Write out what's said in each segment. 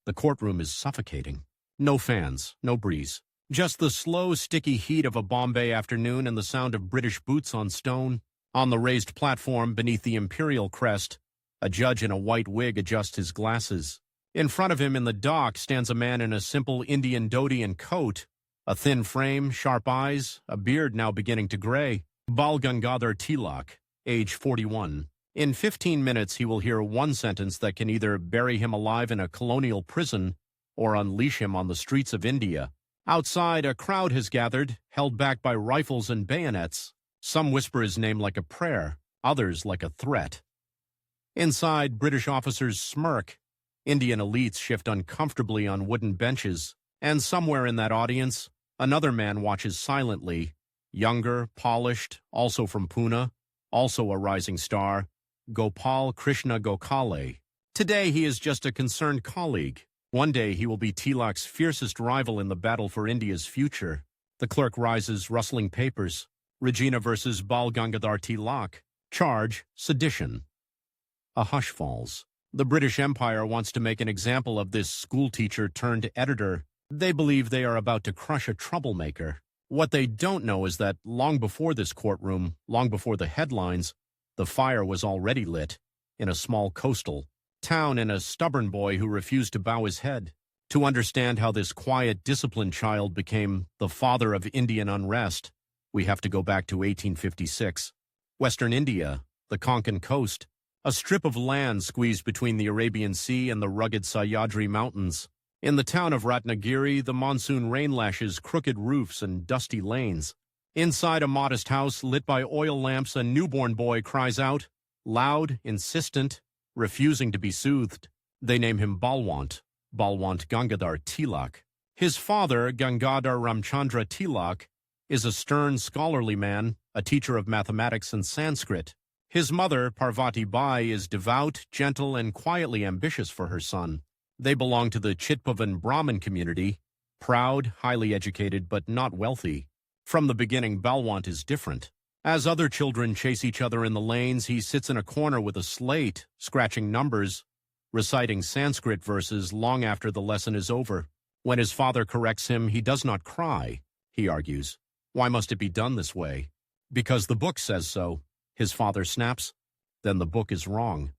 The courtroom is suffocating. No fans, no breeze. Just the slow, sticky heat of a Bombay afternoon and the sound of British boots on stone. On the raised platform beneath the imperial crest, a judge in a white wig adjusts his glasses. In front of him in the dock stands a man in a simple Indian dhoti and coat, a thin frame, sharp eyes, a beard now beginning to gray. Bal Gangadhar Tilak, age 41. In 15 minutes he will hear one sentence that can either bury him alive in a colonial prison or unleash him on the streets of India. Outside, a crowd has gathered, held back by rifles and bayonets. Some whisper his name like a prayer, others like a threat. Inside, British officers smirk. Indian elites shift uncomfortably on wooden benches, and somewhere in that audience, another man watches silently, younger, polished, also from Pune, also a rising star, Gopal Krishna Gokhale. Today he is just a concerned colleague. One day he will be Tilak's fiercest rival in the battle for India's future. The clerk rises, rustling papers. Regina versus Bal Gangadhar Tilak. Charge, sedition. A hush falls. The British Empire wants to make an example of this schoolteacher turned editor. They believe they are about to crush a troublemaker. What they don't know is that long before this courtroom, long before the headlines, the fire was already lit in a small coastal town and a stubborn boy who refused to bow his head. To understand how this quiet, disciplined child became the father of Indian unrest, we have to go back to 1856. Western India, the Konkan coast, a strip of land squeezed between the Arabian Sea and the rugged Sahyadri Mountains. In the town of Ratnagiri, the monsoon rain lashes crooked roofs and dusty lanes. Inside a modest house lit by oil lamps, a newborn boy cries out, loud, insistent, refusing to be soothed. They name him Balwant Gangadhar Tilak. His father, Gangadhar Ramchandra Tilak, is a stern, scholarly man, a teacher of mathematics and Sanskrit. His mother, Parvati Bai, is devout, gentle, and quietly ambitious for her son. They belong to the Chitpavan Brahmin community, proud, highly educated, but not wealthy. From the beginning, Balwant is different. As other children chase each other in the lanes, he sits in a corner with a slate, scratching numbers, reciting Sanskrit verses long after the lesson is over. When his father corrects him, he does not cry, he argues. Why must it be done this way? Because the book says so, his father snaps. Then the book is wrong.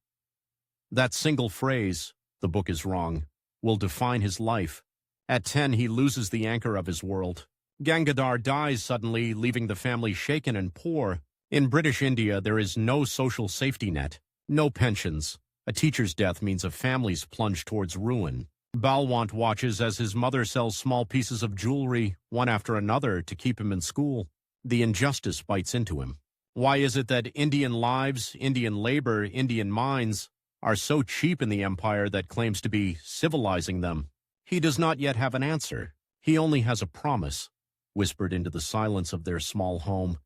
That single phrase, the book is wrong, will define his life. At 10, he loses the anchor of his world. Gangadhar dies suddenly, leaving the family shaken and poor. In British India, there is no social safety net, no pensions. A teacher's death means a family's plunged towards ruin. Balwant watches as his mother sells small pieces of jewelry, one after another, to keep him in school. The injustice bites into him. Why is it that Indian lives, Indian labor, Indian minds are so cheap in the empire that claims to be civilizing them? He does not yet have an answer. He only has a promise, whispered into the silence of their small home.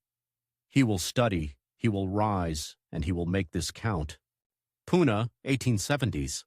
He will study, he will rise, and he will make this count. Pune, 1870s.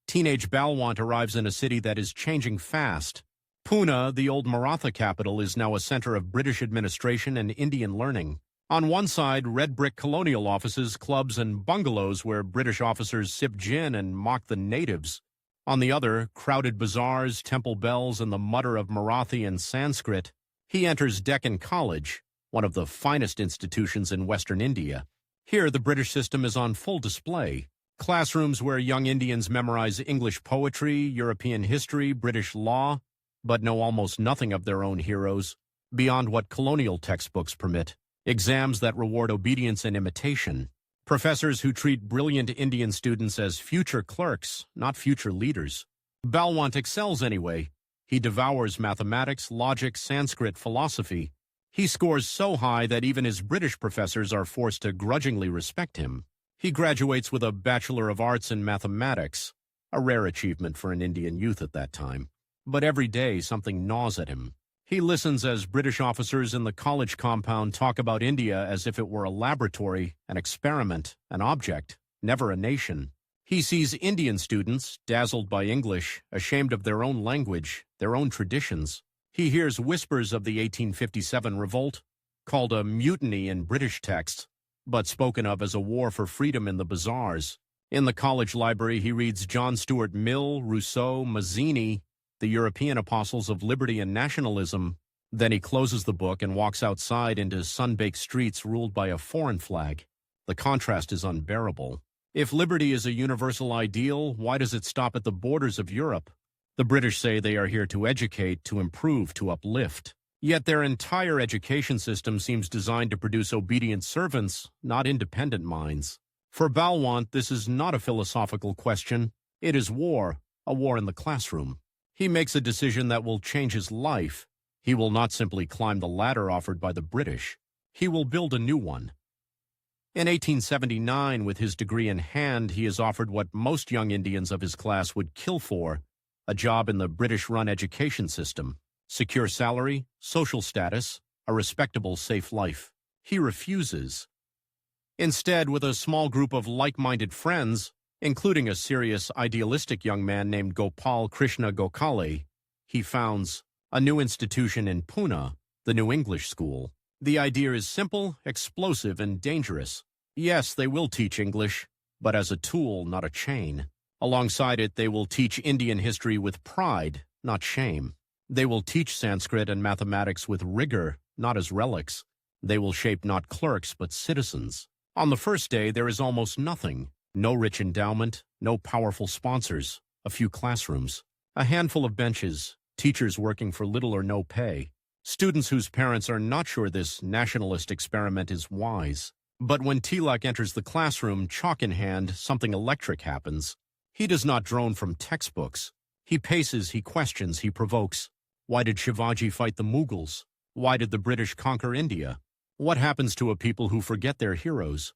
Teenage Balwant arrives in a city that is changing fast. Pune, the old Maratha capital, is now a center of British administration and Indian learning. On one side, red brick colonial offices, clubs, and bungalows where British officers sip gin and mock the natives. On the other, crowded bazaars, temple bells, and the mutter of Marathi and Sanskrit. He enters Deccan College, one of the finest institutions in Western India. Here, the British system is on full display. Classrooms where young Indians memorize English poetry, European history, British law, but know almost nothing of their own heroes, beyond what colonial textbooks permit. Exams that reward obedience and imitation. Professors who treat brilliant Indian students as future clerks, not future leaders. Balwant excels anyway. He devours mathematics, logic, Sanskrit, philosophy. He scores so high that even his British professors are forced to grudgingly respect him. He graduates with a Bachelor of Arts in Mathematics, a rare achievement for an Indian youth at that time. But every day something gnaws at him. He listens as British officers in the college compound talk about India as if it were a laboratory, an experiment, an object, never a nation. He sees Indian students, dazzled by English, ashamed of their own language, their own traditions. He hears whispers of the 1857 revolt, called a mutiny in British texts, but spoken of as a war for freedom in the bazaars. In the college library, he reads John Stuart Mill, Rousseau, Mazzini, the European apostles of liberty and nationalism. Then he closes the book and walks outside into sun-baked streets ruled by a foreign flag. The contrast is unbearable. If liberty is a universal ideal, why does it stop at the borders of Europe? The British say they are here to educate, to improve, to uplift. Yet their entire education system seems designed to produce obedient servants, not independent minds. For Balwant, this is not a philosophical question. It is war, a war in the classroom. He makes a decision that will change his life. He will not simply climb the ladder offered by the British. He will build a new one. In 1879, with his degree in hand, he is offered what most young Indians of his class would kill for, a job in the British-run education system. Secure salary, social status, a respectable, safe life. He refuses. Instead, with a small group of like-minded friends, including a serious, idealistic young man named Gopal Krishna Gokhale, he founds a new institution in Pune, the New English School. The idea is simple, explosive, and dangerous. Yes, they will teach English, but as a tool, not a chain. Alongside it, they will teach Indian history with pride, not shame. They will teach Sanskrit and mathematics with rigor, not as relics. They will shape not clerks, but citizens. On the first day, there is almost nothing. No rich endowment, no powerful sponsors, a few classrooms, a handful of benches, teachers working for little or no pay. Students whose parents are not sure this nationalist experiment is wise. But when Tilak enters the classroom, chalk in hand, something electric happens. He does not drone from textbooks. He paces, he questions, he provokes. Why did Shivaji fight the Mughals? Why did the British conquer India? What happens to a people who forget their heroes?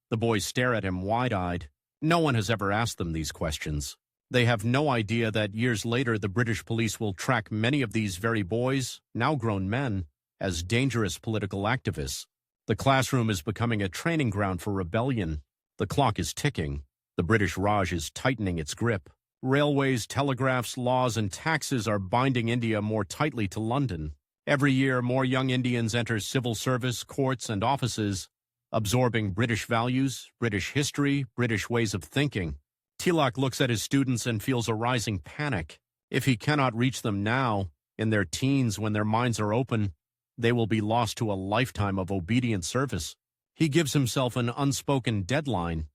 The boys stare at him wide-eyed. No one has ever asked them these questions. They have no idea that years later the British police will track many of these very boys, now grown men, as dangerous political activists. The classroom is becoming a training ground for rebellion. The clock is ticking. The British Raj is tightening its grip. Railways, telegraphs, laws, and taxes are binding India more tightly to London. Every year, more young Indians enter civil service, courts, and offices, absorbing British values, British history, British ways of thinking. Tilak looks at his students and feels a rising panic. If he cannot reach them now, in their teens when their minds are open, they will be lost to a lifetime of obedient service. He gives himself an unspoken deadline.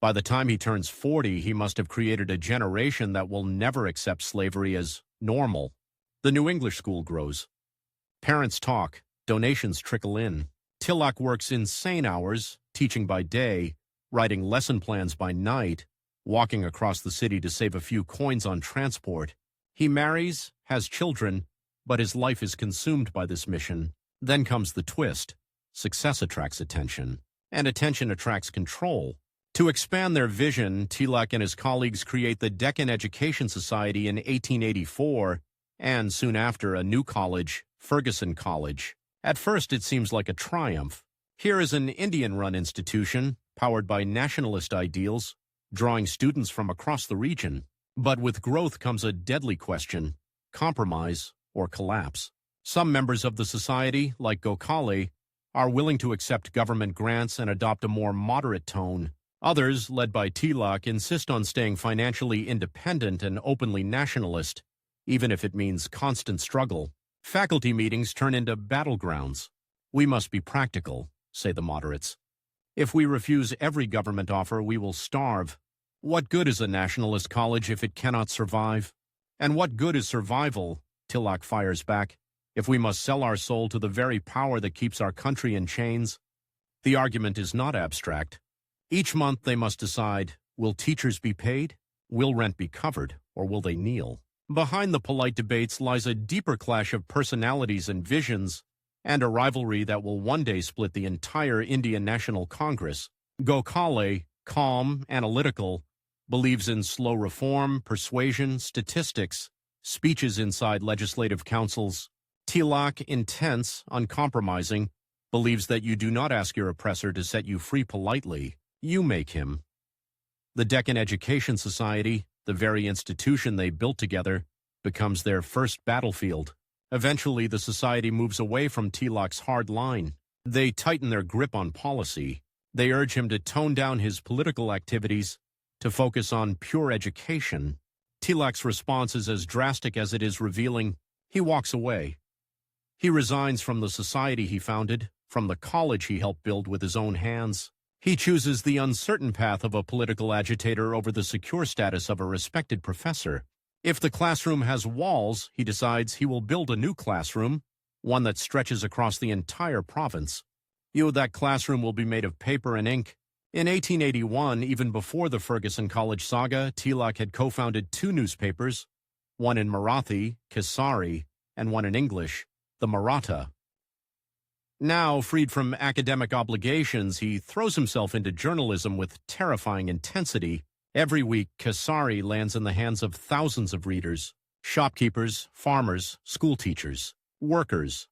By the time he turns 40, he must have created a generation that will never accept slavery as normal. The New English School grows. Parents talk, donations trickle in. Tilak works insane hours, teaching by day, writing lesson plans by night, walking across the city to save a few coins on transport. He marries, has children, but his life is consumed by this mission. Then comes the twist. Success attracts attention, and attention attracts control. To expand their vision, Tilak and his colleagues create the Deccan Education Society in 1884, and soon after a new college, Fergusson College. At first it seems like a triumph. Here is an Indian-run institution, powered by nationalist ideals, drawing students from across the region. But with growth comes a deadly question: compromise or collapse. Some members of the society, like Gokhale, are willing to accept government grants and adopt a more moderate tone. Others, led by Tilak, insist on staying financially independent and openly nationalist, even if it means constant struggle. Faculty meetings turn into battlegrounds. We must be practical, say the moderates. If we refuse every government offer, we will starve. What good is a nationalist college if it cannot survive? And what good is survival, Tilak fires back, if we must sell our soul to the very power that keeps our country in chains? The argument is not abstract. Each month they must decide, will teachers be paid? Will rent be covered? Or will they kneel? Behind the polite debates lies a deeper clash of personalities and visions, and a rivalry that will one day split the entire Indian National Congress. Gokhale, calm, analytical, believes in slow reform, persuasion, statistics, speeches inside legislative councils. Tilak, intense, uncompromising, believes that you do not ask your oppressor to set you free politely. You make him. The Deccan Education Society, the very institution they built together, becomes their first battlefield. Eventually, the society moves away from Tilak's hard line. They tighten their grip on policy. They urge him to tone down his political activities to focus on pure education. Tilak's response is as drastic as it is revealing. He walks away. He resigns from the society he founded, from the college he helped build with his own hands. He chooses the uncertain path of a political agitator over the secure status of a respected professor. If the classroom has walls, he decides he will build a new classroom, one that stretches across the entire province. That classroom will be made of paper and ink. In 1881, even before the Ferguson College saga, Tilak had co-founded 2 newspapers, one in Marathi, Kesari, and one in English, the Maratha. Now, freed from academic obligations, he throws himself into journalism with terrifying intensity. Every week, Kesari lands in the hands of thousands of readers, shopkeepers, farmers, schoolteachers, workers.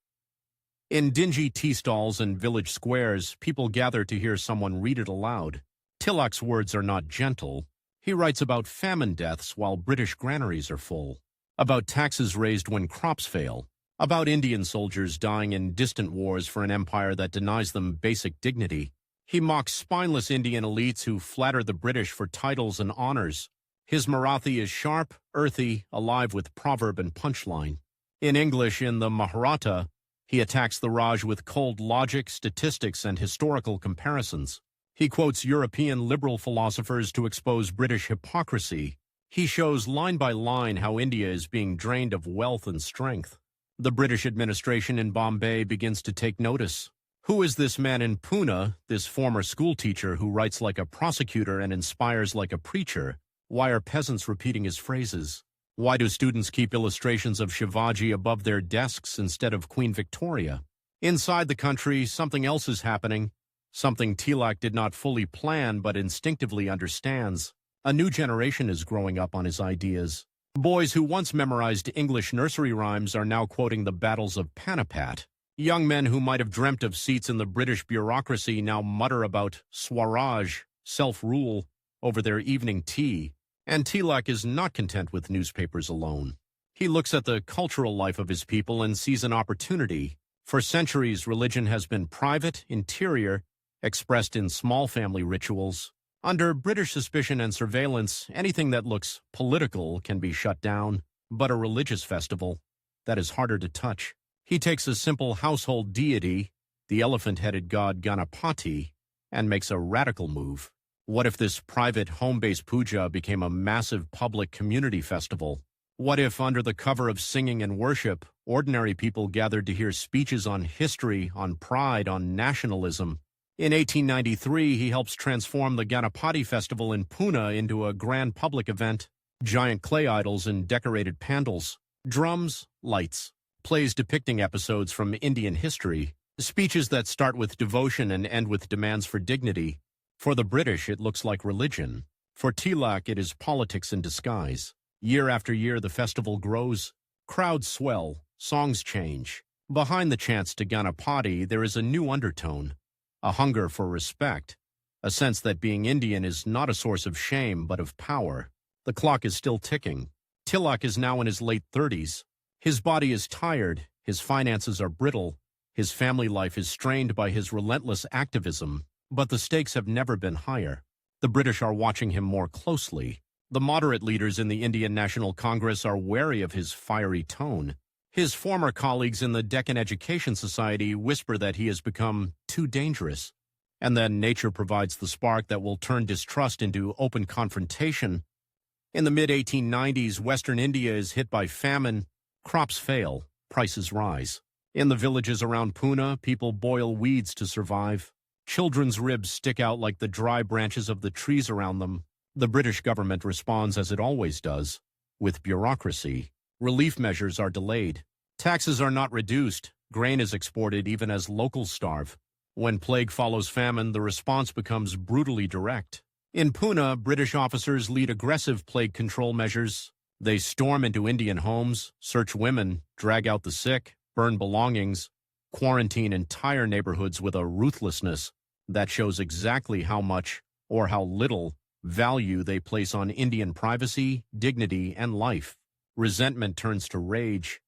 In dingy tea stalls and village squares, people gather to hear someone read it aloud. Tilak's words are not gentle. He writes about famine deaths while British granaries are full, about taxes raised when crops fail, about Indian soldiers dying in distant wars for an empire that denies them basic dignity. He mocks spineless Indian elites who flatter the British for titles and honors. His Marathi is sharp, earthy, alive with proverb and punchline. In English, in the Maratha, he attacks the Raj with cold logic, statistics, and historical comparisons. He quotes European liberal philosophers to expose British hypocrisy. He shows line by line how India is being drained of wealth and strength. The British administration in Bombay begins to take notice. Who is this man in Pune, this former schoolteacher who writes like a prosecutor and inspires like a preacher? Why are peasants repeating his phrases? Why do students keep illustrations of Shivaji above their desks instead of Queen Victoria? Inside the country, something else is happening, something Tilak did not fully plan but instinctively understands. A new generation is growing up on his ideas. Boys who once memorized English nursery rhymes are now quoting the battles of Panipat. Young men who might have dreamt of seats in the British bureaucracy now mutter about Swaraj, self-rule, over their evening tea. And Tilak is not content with newspapers alone. He looks at the cultural life of his people and sees an opportunity. For centuries, religion has been private, interior, expressed in small family rituals. Under British suspicion and surveillance, anything that looks political can be shut down, but a religious festival, that is harder to touch. He takes a simple household deity, the elephant-headed god Ganapati, and makes a radical move. What if this private home-based puja became a massive public community festival? What if, under the cover of singing and worship, ordinary people gathered to hear speeches on history, on pride, on nationalism? In 1893, he helps transform the Ganapati festival in Pune into a grand public event. Giant clay idols and decorated pandals, drums, lights, plays depicting episodes from Indian history, speeches that start with devotion and end with demands for dignity. For the British, it looks like religion. For Tilak, it is politics in disguise. Year after year, the festival grows. Crowds swell. Songs change. Behind the chants to Ganapati, there is a new undertone. A hunger for respect. A sense that being Indian is not a source of shame, but of power. The clock is still ticking. Tilak is now in his late 30s. His body is tired. His finances are brittle. His family life is strained by his relentless activism. But the stakes have never been higher. The British are watching him more closely. The moderate leaders in the Indian National Congress are wary of his fiery tone. His former colleagues in the Deccan Education Society whisper that he has become too dangerous. And then nature provides the spark that will turn distrust into open confrontation. In the mid-1890s, Western India is hit by famine. Crops fail. Prices rise. In the villages around Pune, people boil weeds to survive. Children's ribs stick out like the dry branches of the trees around them. The British government responds as it always does, with bureaucracy. Relief measures are delayed. Taxes are not reduced. Grain is exported even as locals starve. When plague follows famine, the response becomes brutally direct. In Pune, British officers lead aggressive plague control measures. They storm into Indian homes, search women, drag out the sick, burn belongings, quarantine entire neighborhoods with a ruthlessness that shows exactly how much, or how little, value they place on Indian privacy, dignity, and life. Resentment turns to rage.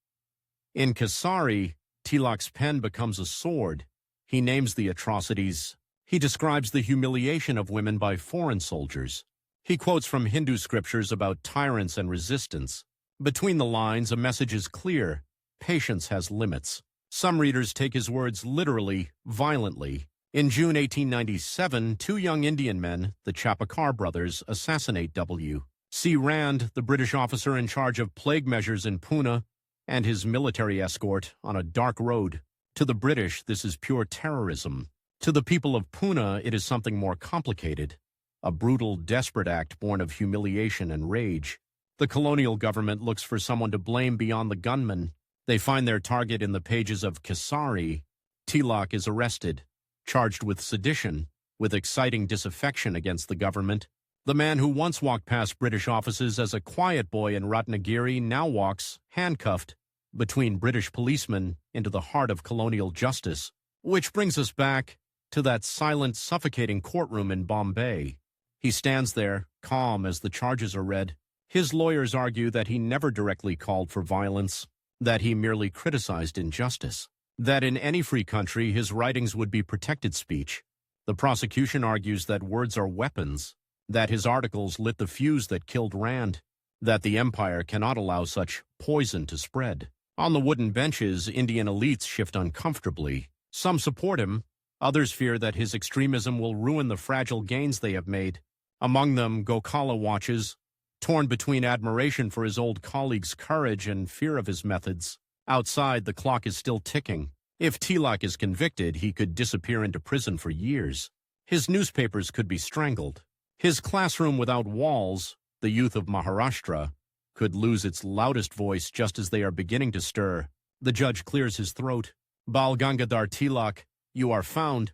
In Kesari, Tilak's pen becomes a sword. He names the atrocities. He describes the humiliation of women by foreign soldiers. He quotes from Hindu scriptures about tyrants and resistance. Between the lines, a message is clear. Patience has limits. Some readers take his words literally, violently. In June 1897, two young Indian men, the Chapakar brothers, assassinate W.C. Rand, the British officer in charge of plague measures in Pune, and his military escort on a dark road. To the British, this is pure terrorism. To the people of Pune, it is something more complicated. A brutal, desperate act born of humiliation and rage. The colonial government looks for someone to blame beyond the gunman. They find their target in the pages of Kesari. Tilak is arrested, charged with sedition, with exciting disaffection against the government. The man who once walked past British offices as a quiet boy in Ratnagiri now walks, handcuffed, between British policemen into the heart of colonial justice. Which brings us back to that silent, suffocating courtroom in Bombay. He stands there, calm as the charges are read. His lawyers argue that he never directly called for violence, that he merely criticized injustice, that in any free country his writings would be protected speech. The prosecution argues that words are weapons, that his articles lit the fuse that killed Rand, that the empire cannot allow such poison to spread. On the wooden benches, Indian elites shift uncomfortably. Some support him, others fear that his extremism will ruin the fragile gains they have made. Among them, Gokala watches, torn between admiration for his old colleague's courage and fear of his methods. Outside, the clock is still ticking. If Tilak is convicted, he could disappear into prison for years. His newspapers could be strangled. His classroom without walls, the youth of Maharashtra, could lose its loudest voice just as they are beginning to stir. The judge clears his throat. Bal Gangadhar Tilak, you are found.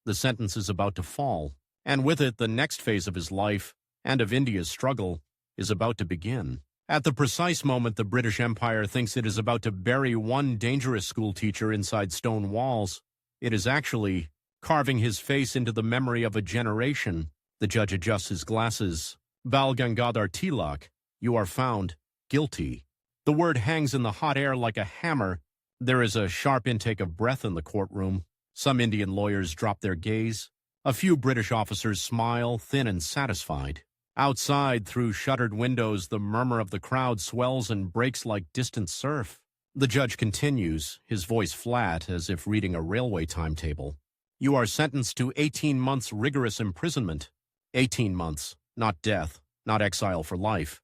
The sentence is about to fall, and with it the next phase of his life and of India's struggle is about to begin. At the precise moment the British Empire thinks it is about to bury one dangerous schoolteacher inside stone walls, it is actually carving his face into the memory of a generation. The judge adjusts his glasses. Bal Gangadhar Tilak, you are found guilty. The word hangs in the hot air like a hammer. There is a sharp intake of breath in the courtroom. Some Indian lawyers drop their gaze. A few British officers smile, thin and satisfied. Outside, through shuttered windows, the murmur of the crowd swells and breaks like distant surf. The judge continues, his voice flat, as if reading a railway timetable. You are sentenced to 18 months rigorous imprisonment. 18 months, not death, not exile for life.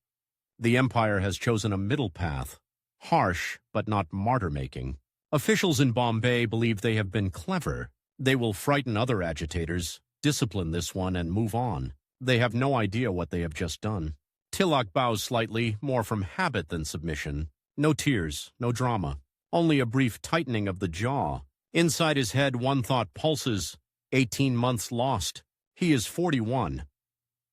The empire has chosen a middle path, harsh but not martyr-making. Officials in Bombay believe they have been clever. They will frighten other agitators, discipline this one, and move on. They have no idea what they have just done. Tilak bows slightly, more from habit than submission. No tears, no drama. Only a brief tightening of the jaw. Inside his head, one thought pulses. 18 months lost. He is 41.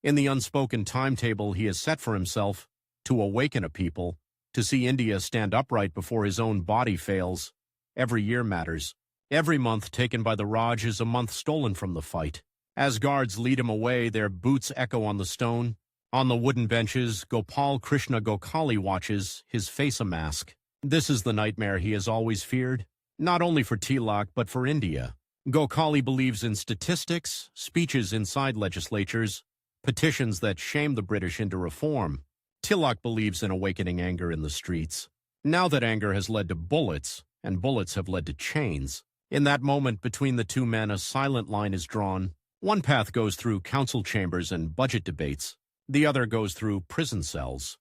In the unspoken timetable he has set for himself, to awaken a people, to see India stand upright before his own body fails. Every year matters. Every month taken by the Raj is a month stolen from the fight. As guards lead him away, their boots echo on the stone. On the wooden benches, Gopal Krishna Gokhale watches, his face a mask. This is the nightmare he has always feared, not only for Tilak but for India. Gokhale believes in statistics, speeches inside legislatures, petitions that shame the British into reform. Tilak believes in awakening anger in the streets. Now that anger has led to bullets, and bullets have led to chains, in that moment between the two men a silent line is drawn. One path goes through council chambers and budget debates. The other goes through prison cells.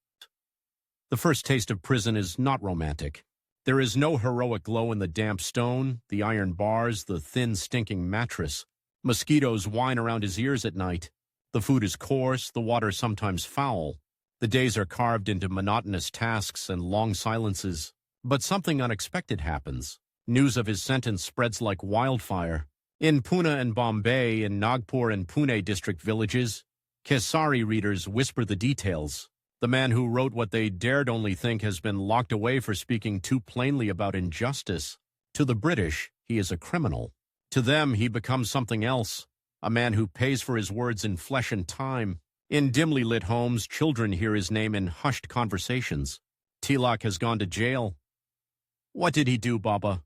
The first taste of prison is not romantic. There is no heroic glow in the damp stone, the iron bars, the thin, stinking mattress. Mosquitoes whine around his ears at night. The food is coarse, the water sometimes foul. The days are carved into monotonous tasks and long silences. But something unexpected happens. News of his sentence spreads like wildfire. In Pune and Bombay, in Nagpur and Pune district villages, Kesari readers whisper the details. The man who wrote what they dared only think has been locked away for speaking too plainly about injustice. To the British, he is a criminal. To them, he becomes something else, a man who pays for his words in flesh and time. In dimly lit homes, children hear his name in hushed conversations. Tilak has gone to jail. What did he do, Baba?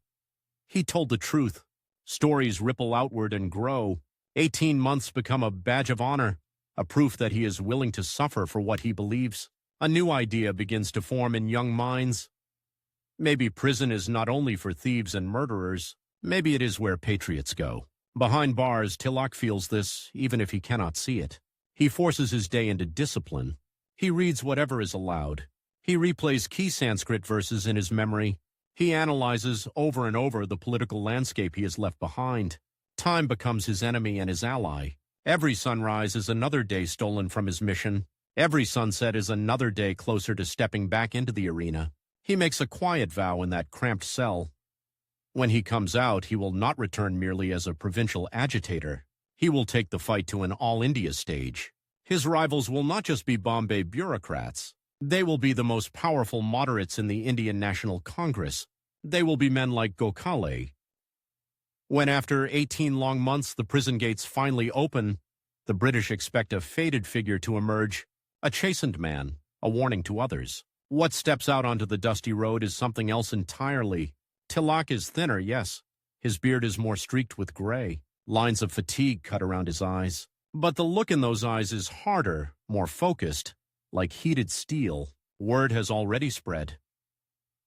He told the truth. Stories ripple outward and grow. 18 months become a badge of honor, a proof that he is willing to suffer for what he believes. A new idea begins to form in young minds. Maybe prison is not only for thieves and murderers, maybe it is where patriots go. Behind bars, Tilak feels this, even if he cannot see it. He forces his day into discipline. He reads whatever is allowed. He replays key Sanskrit verses in his memory. He analyzes over and over the political landscape he has left behind. Time becomes his enemy and his ally. Every sunrise is another day stolen from his mission. Every sunset is another day closer to stepping back into the arena. He makes a quiet vow in that cramped cell. When he comes out, he will not return merely as a provincial agitator. He will take the fight to an all-India stage. His rivals will not just be Bombay bureaucrats. They will be the most powerful moderates in the Indian National Congress. They will be men like Gokhale. When after 18 long months the prison gates finally open, the British expect a faded figure to emerge, a chastened man, a warning to others. What steps out onto the dusty road is something else entirely. Tilak is thinner, yes. His beard is more streaked with gray. Lines of fatigue cut around his eyes. But the look in those eyes is harder, more focused, like heated steel. Word has already spread.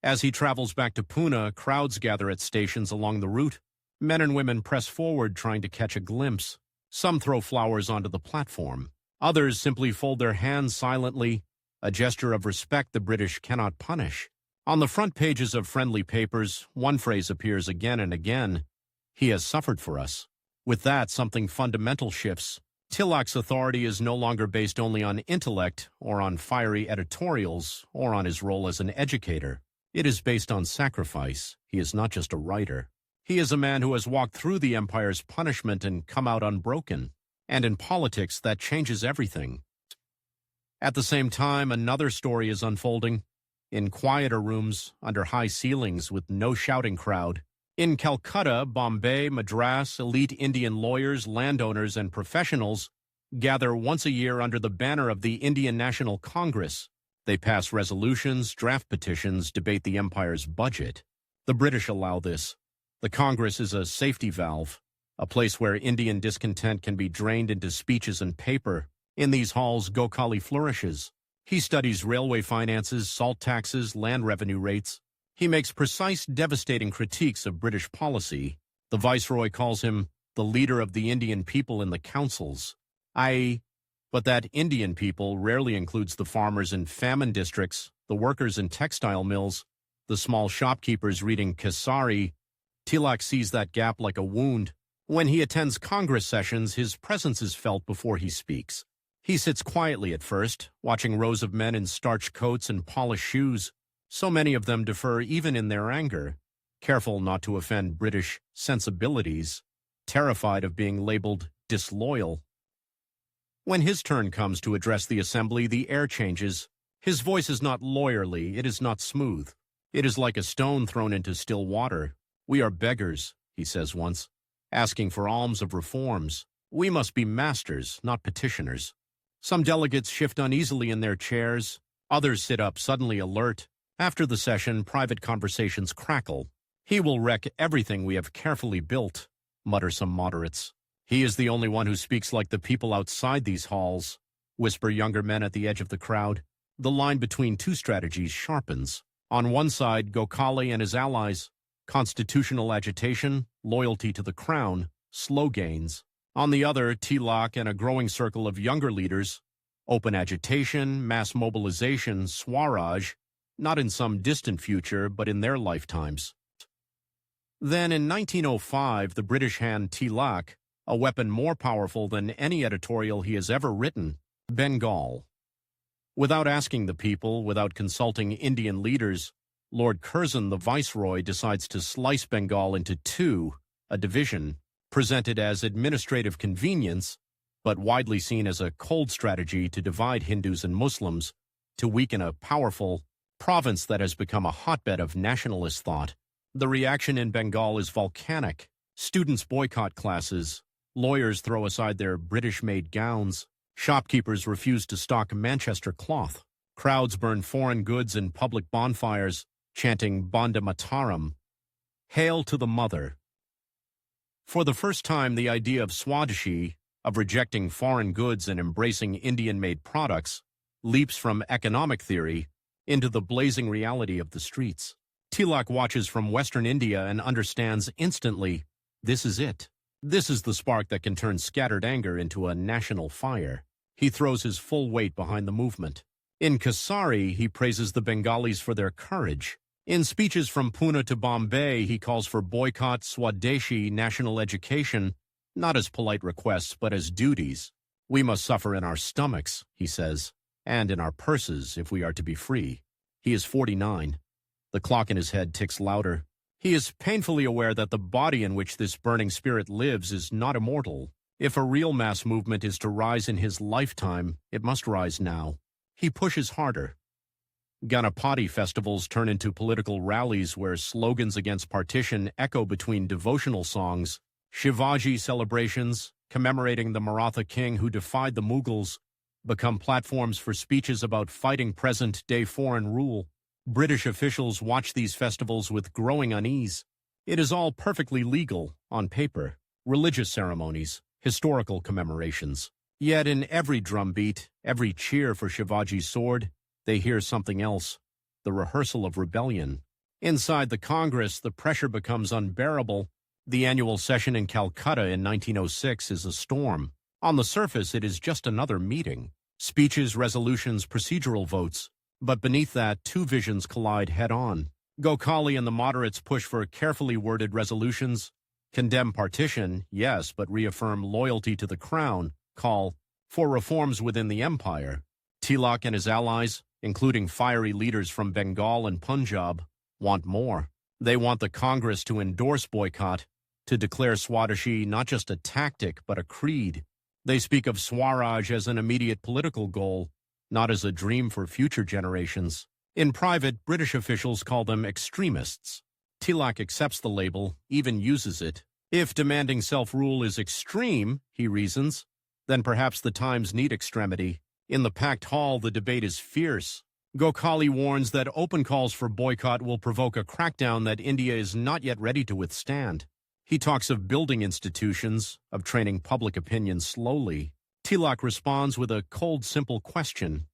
As he travels back to Pune, crowds gather at stations along the route. Men and women press forward trying to catch a glimpse. Some throw flowers onto the platform. Others simply fold their hands silently, a gesture of respect the British cannot punish. On the front pages of friendly papers, one phrase appears again and again: "He has suffered for us." With that, something fundamental shifts. Tilak's authority is no longer based only on intellect or on fiery editorials or on his role as an educator. It is based on sacrifice. He is not just a writer. He is a man who has walked through the empire's punishment and come out unbroken. And in politics, that changes everything. At the same time, another story is unfolding. In quieter rooms, under high ceilings with no shouting crowd. In Calcutta, Bombay, Madras, elite Indian lawyers, landowners, and professionals gather once a year under the banner of the Indian National Congress. They pass resolutions, draft petitions, debate the empire's budget. The British allow this. The Congress is a safety valve, a place where Indian discontent can be drained into speeches and paper. In these halls, Gokhale flourishes. He studies railway finances, salt taxes, land revenue rates. He makes precise, devastating critiques of British policy. The Viceroy calls him the leader of the Indian people in the councils. But that Indian people rarely includes the farmers in famine districts, the workers in textile mills, the small shopkeepers reading Kesari. Tilak sees that gap like a wound. When he attends Congress sessions, his presence is felt before he speaks. He sits quietly at first, watching rows of men in starched coats and polished shoes. So many of them defer even in their anger, careful not to offend British sensibilities, terrified of being labeled disloyal. When his turn comes to address the assembly, the air changes. His voice is not lawyerly, it is not smooth. It is like a stone thrown into still water. "We are beggars," he says once, "asking for alms of reforms. We must be masters, not petitioners." Some delegates shift uneasily in their chairs. Others sit up, suddenly alert. After the session, private conversations crackle. "He will wreck everything we have carefully built," mutter some moderates. "He is the only one who speaks like the people outside these halls," whisper younger men at the edge of the crowd. The line between two strategies sharpens. On one side, Gokhale and his allies. Constitutional agitation, loyalty to the crown, slow gains. On the other, Tilak and a growing circle of younger leaders. Open agitation, mass mobilization, Swaraj, not in some distant future, but in their lifetimes. Then in 1905, the British hand Tilak a weapon more powerful than any editorial he has ever written: Bengal. Without asking the people, without consulting Indian leaders, Lord Curzon, the Viceroy, decides to slice Bengal into two, a division, presented as administrative convenience, but widely seen as a cold strategy to divide Hindus and Muslims, to weaken a powerful province that has become a hotbed of nationalist thought. The reaction in Bengal is volcanic. Students boycott classes. Lawyers throw aside their British-made gowns. Shopkeepers refuse to stock Manchester cloth. Crowds burn foreign goods in public bonfires, chanting Bande Mataram, Hail to the Mother. For the first time, the idea of Swadeshi, of rejecting foreign goods and embracing Indian-made products, leaps from economic theory into the blazing reality of the streets. Tilak watches from Western India and understands instantly, this is it. This is the spark that can turn scattered anger into a national fire. He throws his full weight behind the movement. In Kasari, he praises the Bengalis for their courage. In speeches from Pune to Bombay, he calls for boycott, Swadeshi, national education, not as polite requests, but as duties. We must suffer in our stomachs, he says, and in our purses if we are to be free. He is 49. The clock in his head ticks louder. He is painfully aware that the body in which this burning spirit lives is not immortal. If a real mass movement is to rise in his lifetime, it must rise now. He pushes harder. Ganapati festivals turn into political rallies where slogans against partition echo between devotional songs. Shivaji celebrations, commemorating the Maratha king who defied the Mughals, become platforms for speeches about fighting present-day foreign rule. British officials watch these festivals with growing unease. It is all perfectly legal, on paper. Religious ceremonies, historical commemorations. Yet in every drumbeat, every cheer for Shivaji's sword, they hear something else, the rehearsal of rebellion. Inside the Congress, the pressure becomes unbearable. The annual session in Calcutta in 1906 is a storm. On the surface, it is just another meeting. Speeches, resolutions, procedural votes. But beneath that, two visions collide head-on. Gokhale and the moderates push for carefully worded resolutions. Condemn partition, yes, but reaffirm loyalty to the crown. Call for reforms within the empire. Tilak and his allies, including fiery leaders from Bengal and Punjab, want more. They want the Congress to endorse boycott, to declare Swadeshi not just a tactic but a creed. They speak of Swaraj as an immediate political goal, not as a dream for future generations. In private, British officials call them extremists. Tilak accepts the label, even uses it. If demanding self-rule is extreme, he reasons, then perhaps the times need extremity. In the packed hall, the debate is fierce. Gokhale warns that open calls for boycott will provoke a crackdown that India is not yet ready to withstand. He talks of building institutions, of training public opinion slowly. Tilak responds with a cold, simple question.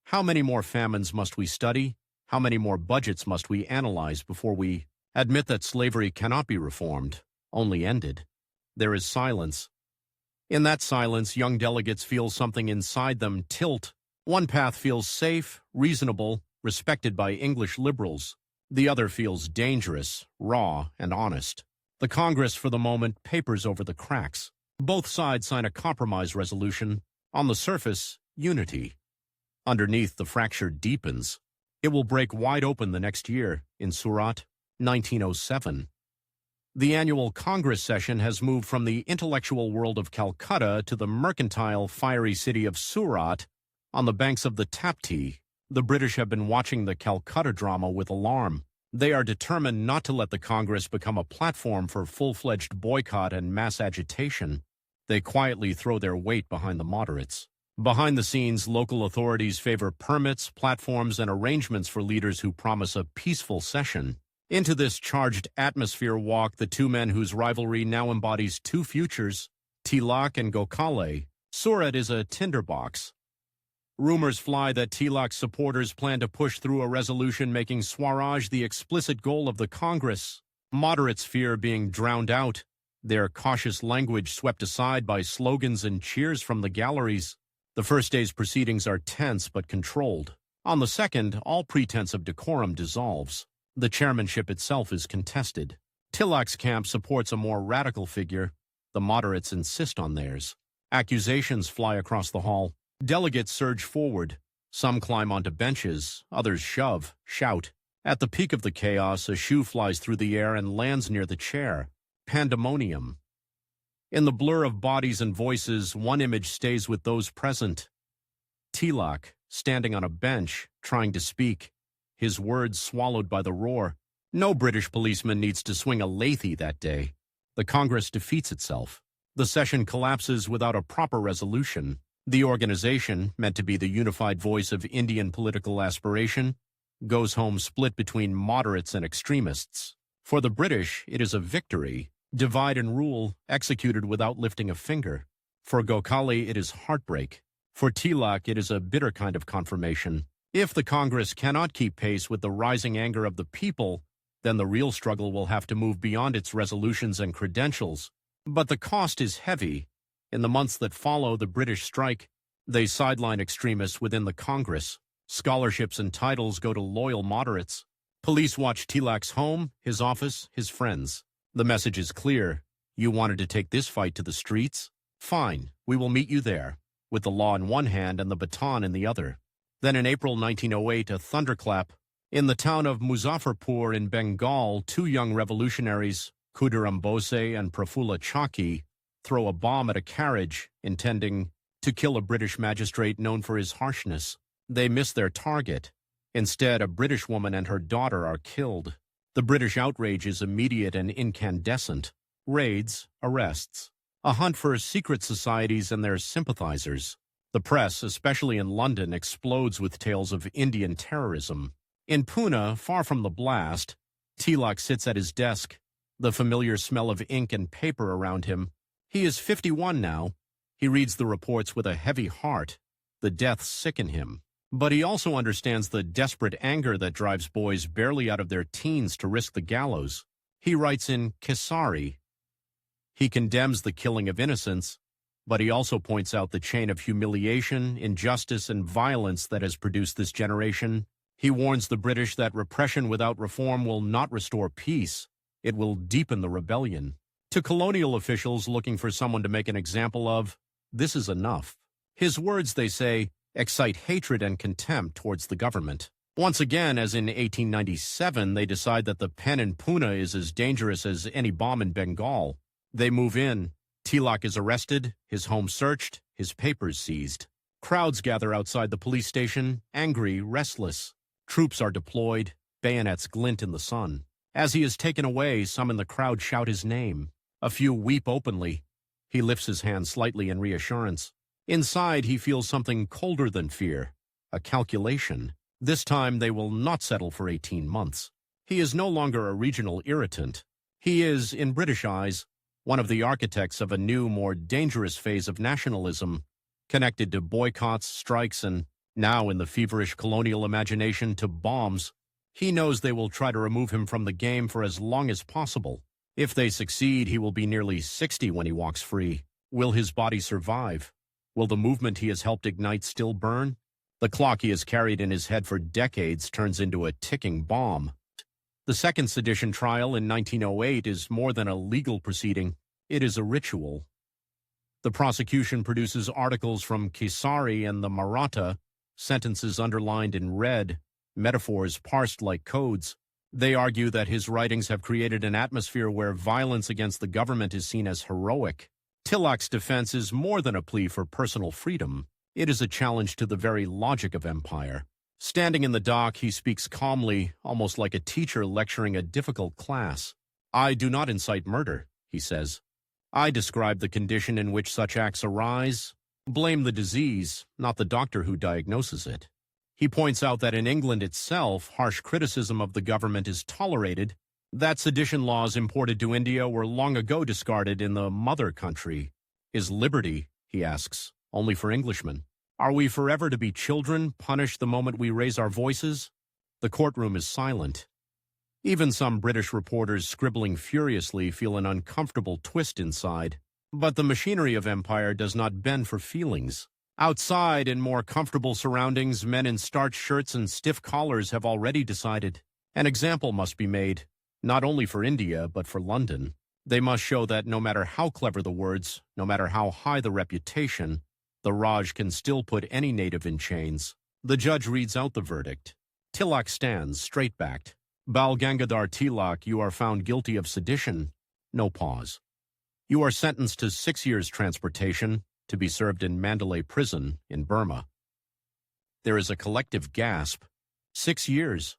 How many more famines must we study? How many more budgets must we analyze before we admit that slavery cannot be reformed, only ended? There is silence. In that silence, young delegates feel something inside them tilt. One path feels safe, reasonable, respected by English liberals. The other feels dangerous, raw, and honest. The Congress, for the moment, papers over the cracks. Both sides sign a compromise resolution. On the surface, unity. Underneath, the fracture deepens. It will break wide open the next year, in Surat, 1907. The annual Congress session has moved from the intellectual world of Calcutta to the mercantile, fiery city of Surat on the banks of the Tapti. The British have been watching the Calcutta drama with alarm. They are determined not to let the Congress become a platform for full-fledged boycott and mass agitation. They quietly throw their weight behind the moderates. Behind the scenes, local authorities favor permits, platforms, and arrangements for leaders who promise a peaceful session. Into this charged atmosphere walk the two men whose rivalry now embodies two futures, Tilak and Gokhale. Surat is a tinderbox. Rumors fly that Tilak's supporters plan to push through a resolution making Swaraj the explicit goal of the Congress. Moderates fear being drowned out, their cautious language swept aside by slogans and cheers from the galleries. The first day's proceedings are tense but controlled. On the second, all pretense of decorum dissolves. The chairmanship itself is contested. Tilak's camp supports a more radical figure. The moderates insist on theirs. Accusations fly across the hall. Delegates surge forward. Some climb onto benches, others shove, shout. At the peak of the chaos, a shoe flies through the air and lands near the chair. Pandemonium. In the blur of bodies and voices, one image stays with those present. Tilak, standing on a bench, trying to speak, his words swallowed by the roar. No British policeman needs to swing a lathe that day. The Congress defeats itself. The session collapses without a proper resolution. The organization, meant to be the unified voice of Indian political aspiration, goes home split between moderates and extremists. For the British, it is a victory. Divide and rule, executed without lifting a finger. For Gokhale, it is heartbreak. For Tilak, it is a bitter kind of confirmation. If the Congress cannot keep pace with the rising anger of the people, then the real struggle will have to move beyond its resolutions and credentials. But the cost is heavy. In the months that follow the British strike, they sideline extremists within the Congress. Scholarships and titles go to loyal moderates. Police watch Tilak's home, his office, his friends. The message is clear. You wanted to take this fight to the streets? Fine, we will meet you there, with the law in one hand and the baton in the other. Then in April 1908, a thunderclap. In the town of Muzaffarpur in Bengal, two young revolutionaries, Khudiram Bose and Prafulla Chaki, throw a bomb at a carriage, intending to kill a British magistrate known for his harshness. They miss their target. Instead, a British woman and her daughter are killed. The British outrage is immediate and incandescent. Raids, arrests, a hunt for secret societies and their sympathizers. The press, especially in London, explodes with tales of Indian terrorism. In Pune, far from the blast, Tilak sits at his desk, the familiar smell of ink and paper around him. He is 51 now. He reads the reports with a heavy heart. The deaths sicken him. But he also understands the desperate anger that drives boys barely out of their teens to risk the gallows. He writes in Kesari. He condemns the killing of innocents, but he also points out the chain of humiliation, injustice, and violence that has produced this generation. He warns the British that repression without reform will not restore peace. It will deepen the rebellion. To colonial officials looking for someone to make an example of, this is enough. His words, they say, excite hatred and contempt towards the government. Once again, as in 1897, they decide that the pen in Pune is as dangerous as any bomb in Bengal. They move in. Tilak is arrested, his home searched, his papers seized. Crowds gather outside the police station, angry, restless. Troops are deployed, bayonets glint in the sun. As he is taken away, some in the crowd shout his name. A few weep openly. He lifts his hand slightly in reassurance. Inside, he feels something colder than fear, a calculation. This time, they will not settle for 18 months. He is no longer a regional irritant. He is, in British eyes, one of the architects of a new, more dangerous phase of nationalism, connected to boycotts, strikes, and now in the feverish colonial imagination to bombs. He knows they will try to remove him from the game for as long as possible. If they succeed, he will be nearly 60 when he walks free. Will his body survive? Will the movement he has helped ignite still burn? The clock he has carried in his head for decades turns into a ticking bomb. The second sedition trial in 1908 is more than a legal proceeding. It is a ritual. The prosecution produces articles from Kesari and the Maratha, sentences underlined in red, metaphors parsed like codes. They argue that his writings have created an atmosphere where violence against the government is seen as heroic. Tilak's defense is more than a plea for personal freedom. It is a challenge to the very logic of empire. Standing in the dock, he speaks calmly, almost like a teacher lecturing a difficult class. I do not incite murder, he says. I describe the condition in which such acts arise. Blame the disease, not the doctor who diagnoses it. He points out that in England itself, harsh criticism of the government is tolerated, that sedition laws imported to India were long ago discarded in the mother country. Is liberty, he asks, only for Englishmen? Are we forever to be children, punished the moment we raise our voices? The courtroom is silent. Even some British reporters scribbling furiously feel an uncomfortable twist inside. But the machinery of empire does not bend for feelings. Outside, in more comfortable surroundings, men in starched shirts and stiff collars have already decided. An example must be made, not only for India, but for London. They must show that no matter how clever the words, no matter how high the reputation, the Raj can still put any native in chains. The judge reads out the verdict. Tilak stands, straight-backed. Bal Gangadhar Tilak, you are found guilty of sedition. No pause. You are sentenced to 6 years transportation to be served in Mandalay prison in Burma. There is a collective gasp. 6 years.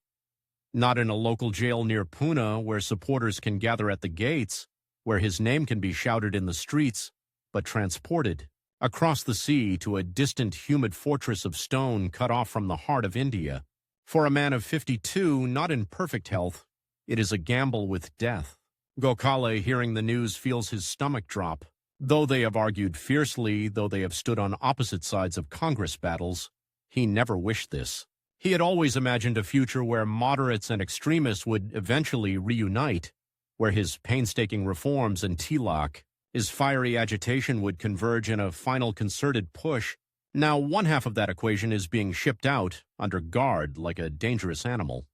Not in a local jail near Pune where supporters can gather at the gates, where his name can be shouted in the streets, but transported across the sea to a distant, humid fortress of stone cut off from the heart of India. For a man of 52, not in perfect health, it is a gamble with death. Gokhale, hearing the news, feels his stomach drop. Though they have argued fiercely, though they have stood on opposite sides of Congress battles, he never wished this. He had always imagined a future where moderates and extremists would eventually reunite, where his painstaking reforms and Tilak, his fiery agitation would converge in a final concerted push. Now one half of that equation is being shipped out, under guard, like a dangerous animal.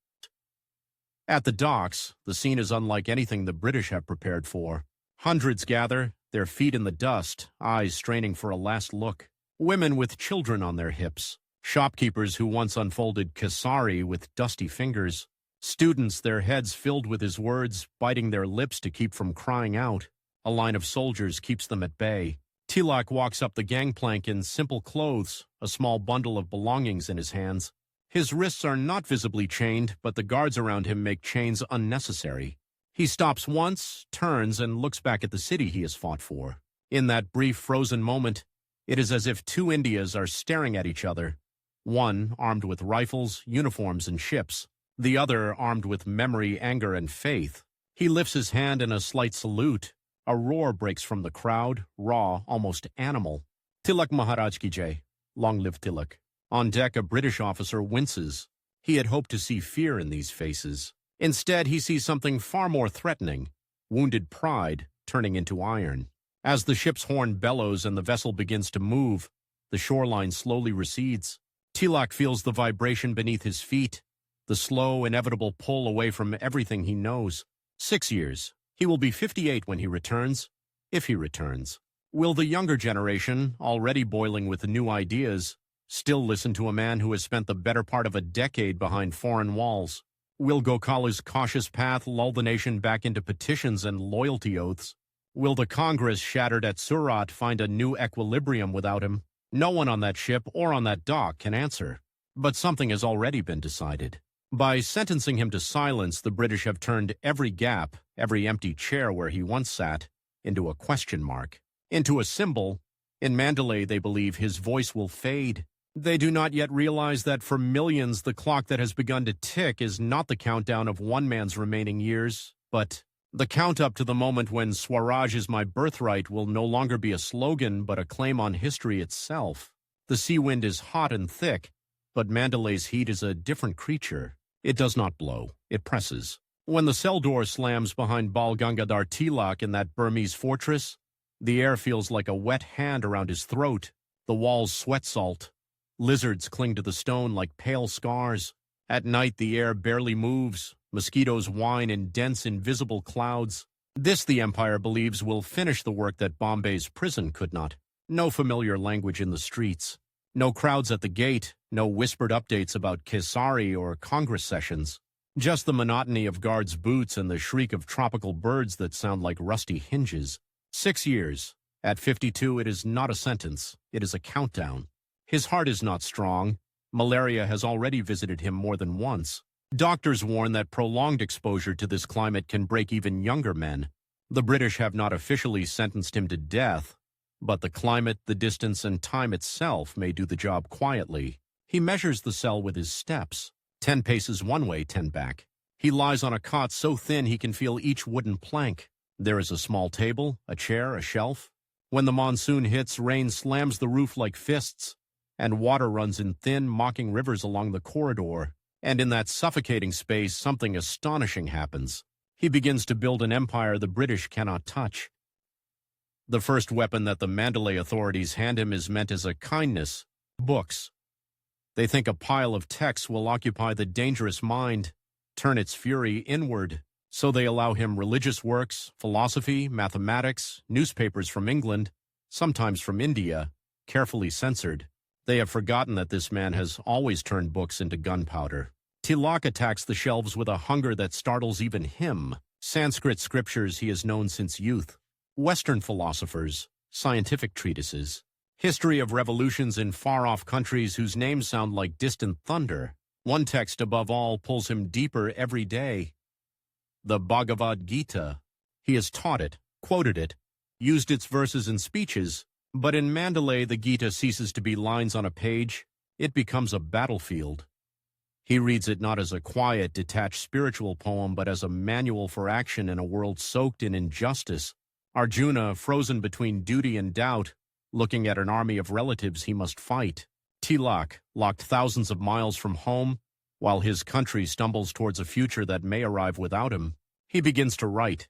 At the docks, the scene is unlike anything the British have prepared for. Hundreds gather, their feet in the dust, eyes straining for a last look. Women with children on their hips. Shopkeepers who once unfolded Kesari with dusty fingers. Students, their heads filled with his words, biting their lips to keep from crying out. A line of soldiers keeps them at bay. Tilak walks up the gangplank in simple clothes, a small bundle of belongings in his hands. His wrists are not visibly chained, but the guards around him make chains unnecessary. He stops once, turns, and looks back at the city he has fought for. In that brief frozen moment, it is as if two Indias are staring at each other. One armed with rifles, uniforms, and ships. The other armed with memory, anger, and faith. He lifts his hand in a slight salute. A roar breaks from the crowd, raw, almost animal. Tilak Maharaj ki jai. Long live Tilak. On deck, a British officer winces. He had hoped to see fear in these faces. Instead, he sees something far more threatening. Wounded pride turning into iron. As the ship's horn bellows and the vessel begins to move, the shoreline slowly recedes. Tilak feels the vibration beneath his feet, the slow, inevitable pull away from everything he knows. 6 years. He will be 58 when he returns, if he returns. Will the younger generation, already boiling with new ideas, still listen to a man who has spent the better part of a decade behind foreign walls? Will Gokala's cautious path lull the nation back into petitions and loyalty oaths? Will the Congress shattered at Surat find a new equilibrium without him? No one on that ship or on that dock can answer. But something has already been decided. By sentencing him to silence, the British have turned every gap, every empty chair where he once sat, into a question mark, into a symbol. In Mandalay, they believe his voice will fade. They do not yet realize that for millions, the clock that has begun to tick is not the countdown of one man's remaining years, but the count up to the moment when Swaraj is my birthright will no longer be a slogan but a claim on history itself. The sea wind is hot and thick, but Mandalay's heat is a different creature. It does not blow, it presses. When the cell door slams behind Bal Gangadhar Tilak in that Burmese fortress, the air feels like a wet hand around his throat. The walls sweat salt. Lizards cling to the stone like pale scars. At night, the air barely moves. Mosquitoes whine in dense, invisible clouds. This, the Empire believes, will finish the work that Bombay's prison could not. No familiar language in the streets. No crowds at the gate. No whispered updates about Kesari or Congress sessions. Just the monotony of guards' boots and the shriek of tropical birds that sound like rusty hinges. 6 years. At 52, it is not a sentence. It is a countdown. His heart is not strong. Malaria has already visited him more than once. Doctors warn that prolonged exposure to this climate can break even younger men. The British have not officially sentenced him to death, but the climate, the distance, and time itself may do the job quietly. He measures the cell with his steps. 10 paces one way, 10 back. He lies on a cot so thin he can feel each wooden plank. There is a small table, a chair, a shelf. When the monsoon hits, rain slams the roof like fists, and water runs in thin, mocking rivers along the corridor. And in that suffocating space, something astonishing happens. He begins to build an empire the British cannot touch. The first weapon that the Mandalay authorities hand him is meant as a kindness: books. They think a pile of texts will occupy the dangerous mind, turn its fury inward. So they allow him religious works, philosophy, mathematics, newspapers from England, sometimes from India, carefully censored. They have forgotten that this man has always turned books into gunpowder. Tilak attacks the shelves with a hunger that startles even him. Sanskrit scriptures he has known since youth. Western philosophers, scientific treatises. History of revolutions in far-off countries whose names sound like distant thunder. One text above all pulls him deeper every day. The Bhagavad Gita. He has taught it, quoted it, used its verses in speeches, but in Mandalay the Gita ceases to be lines on a page. It becomes a battlefield. He reads it not as a quiet, detached spiritual poem, but as a manual for action in a world soaked in injustice, Arjuna, frozen between duty and doubt, looking at an army of relatives he must fight. Tilak, locked thousands of miles from home, while his country stumbles towards a future that may arrive without him. He begins to write.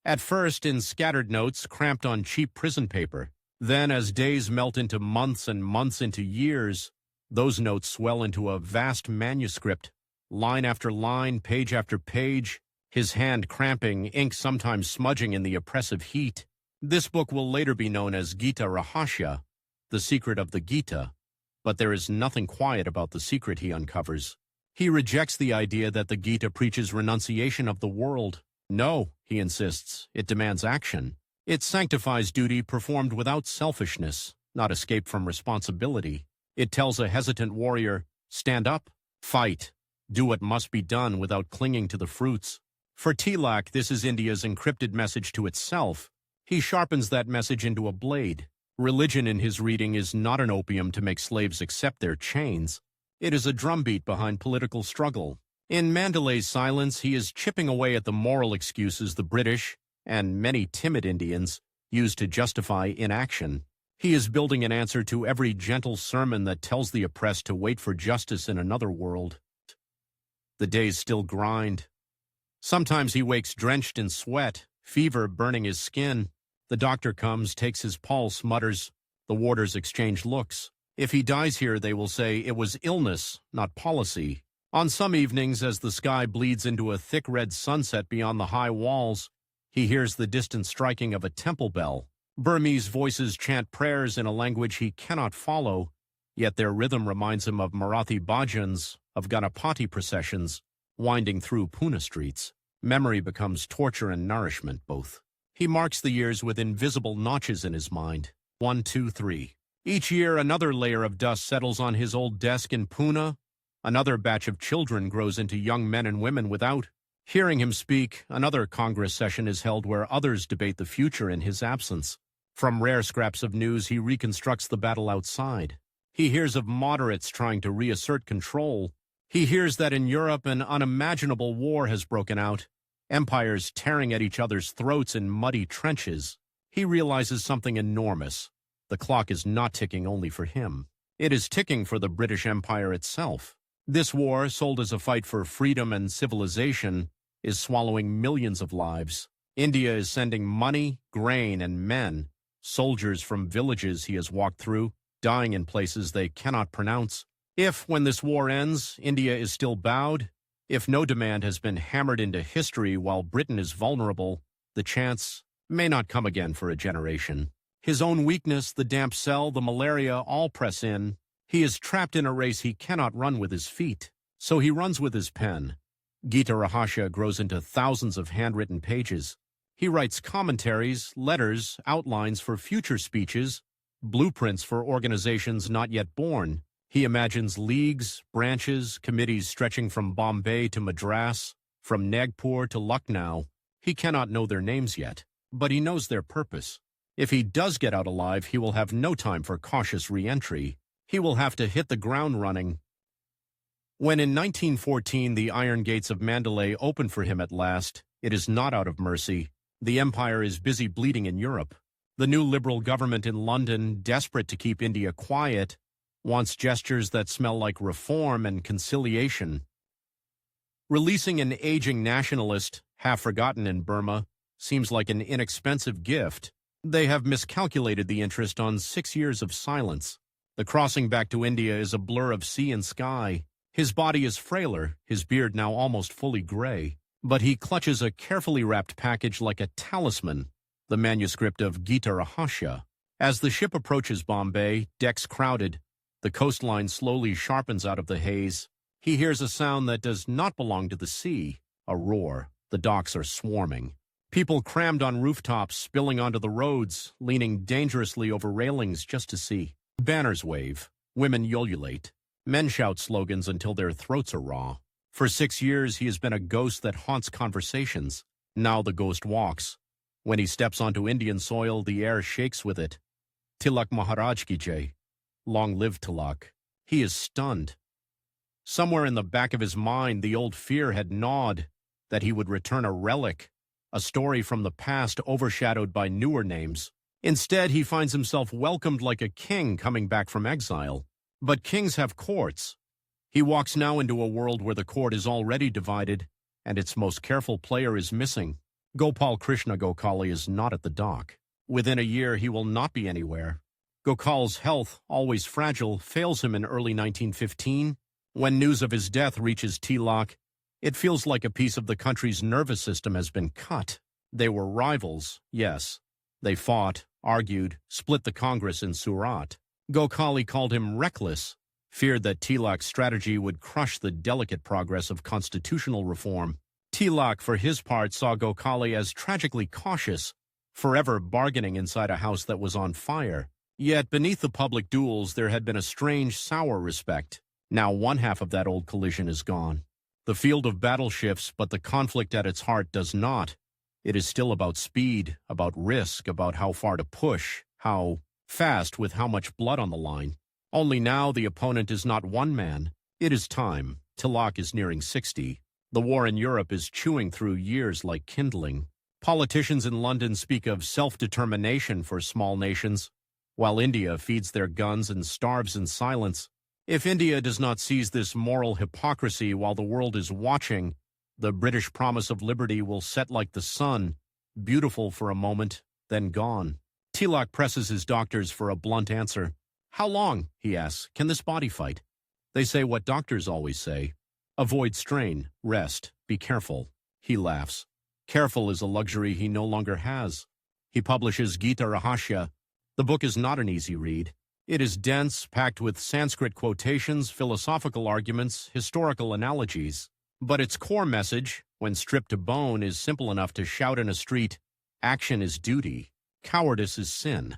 At first in scattered notes cramped on cheap prison paper. Then as days melt into months and months into years, those notes swell into a vast manuscript, line after line, page after page, his hand cramping, ink sometimes smudging in the oppressive heat. This book will later be known as Gita Rahasya, the secret of the Gita, but there is nothing quiet about the secret he uncovers. He rejects the idea that the Gita preaches renunciation of the world. No, he insists, it demands action. It sanctifies duty performed without selfishness, not escape from responsibility. It tells a hesitant warrior, stand up, fight, do what must be done without clinging to the fruits. For Tilak, this is India's encrypted message to itself. He sharpens that message into a blade. Religion in his reading is not an opium to make slaves accept their chains. It is a drumbeat behind political struggle. In Mandalay's silence, he is chipping away at the moral excuses the British, and many timid Indians, use to justify inaction. He is building an answer to every gentle sermon that tells the oppressed to wait for justice in another world. The days still grind. Sometimes he wakes drenched in sweat, fever burning his skin. The doctor comes, takes his pulse, mutters. The warders exchange looks. If he dies here, they will say it was illness, not policy. On some evenings, as the sky bleeds into a thick red sunset beyond the high walls, he hears the distant striking of a temple bell. Burmese voices chant prayers in a language he cannot follow, yet their rhythm reminds him of Marathi bhajans, of Ganapati processions, winding through Pune streets. Memory becomes torture and nourishment both. He marks the years with invisible notches in his mind. 1, 2, 3. Each year another layer of dust settles on his old desk in Pune. Another batch of children grows into young men and women without hearing him speak. Another Congress session is held where others debate the future in his absence. From rare scraps of news, he reconstructs the battle outside. He hears of moderates trying to reassert control. He hears that in Europe an unimaginable war has broken out, empires tearing at each other's throats in muddy trenches. He realizes something enormous. The clock is not ticking only for him. It is ticking for the British Empire itself. This war, sold as a fight for freedom and civilization, is swallowing millions of lives. India is sending money, grain, and men, soldiers from villages he has walked through, dying in places they cannot pronounce. If, when this war ends, India is still bowed, if no demand has been hammered into history while Britain is vulnerable, the chance may not come again for a generation. His own weakness, the damp cell, the malaria all press in. He is trapped in a race he cannot run with his feet, so he runs with his pen. Gita Rahasya grows into thousands of handwritten pages. He writes commentaries, letters, outlines for future speeches, blueprints for organizations not yet born. He imagines leagues, branches, committees stretching from Bombay to Madras, from Nagpur to Lucknow. He cannot know their names yet, but he knows their purpose. If he does get out alive, he will have no time for cautious re-entry. He will have to hit the ground running. When in 1914 the iron gates of Mandalay open for him at last, it is not out of mercy. The empire is busy bleeding in Europe. The new liberal government in London, desperate to keep India quiet, wants gestures that smell like reform and conciliation. Releasing an aging nationalist, half forgotten in Burma, seems like an inexpensive gift. They have miscalculated the interest on 6 years of silence. The crossing back to India is a blur of sea and sky. His body is frailer, his beard now almost fully gray. But he clutches a carefully wrapped package like a talisman, the manuscript of Gita Rahasya. As the ship approaches Bombay, decks crowded, the coastline slowly sharpens out of the haze. He hears a sound that does not belong to the sea, a roar. The docks are swarming. People crammed on rooftops, spilling onto the roads, leaning dangerously over railings just to see. Banners wave. Women ululate. Men shout slogans until their throats are raw. For 6 years, he has been a ghost that haunts conversations. Now the ghost walks. When he steps onto Indian soil, the air shakes with it. Tilak Maharaj ki jai. Long live Tilak. He is stunned. Somewhere in the back of his mind, the old fear had gnawed that he would return a relic, a story from the past overshadowed by newer names. Instead, he finds himself welcomed like a king coming back from exile. But kings have courts. He walks now into a world where the court is already divided, and its most careful player is missing. Gopal Krishna Gokhale is not at the dock. Within a year, he will not be anywhere. Gokhal's health, always fragile, fails him in early 1915. When news of his death reaches Tilak, it feels like a piece of the country's nervous system has been cut. They were rivals, yes. They fought, argued, split the Congress in Surat. Gokhale called him reckless, feared that Tilak's strategy would crush the delicate progress of constitutional reform. Tilak, for his part, saw Gokhale as tragically cautious, forever bargaining inside a house that was on fire. Yet beneath the public duels there had been a strange, sour respect. Now one half of that old collision is gone. The field of battle shifts, but the conflict at its heart does not. It is still about speed, about risk, about how far to push, how fast with how much blood on the line. Only now the opponent is not one man. It is time. Tilak is nearing 60. The war in Europe is chewing through years like kindling. Politicians in London speak of self-determination for small nations, while India feeds their guns and starves in silence. If India does not seize this moral hypocrisy while the world is watching, the British promise of liberty will set like the sun, beautiful for a moment, then gone. Tilak presses his doctors for a blunt answer. How long, he asks, can this body fight? They say what doctors always say. Avoid strain, rest, be careful. He laughs. Careful is a luxury he no longer has. He publishes Gita Rahasya. The book is not an easy read. It is dense, packed with Sanskrit quotations, philosophical arguments, historical analogies. But its core message, when stripped to bone, is simple enough to shout in a street, action is duty, cowardice is sin.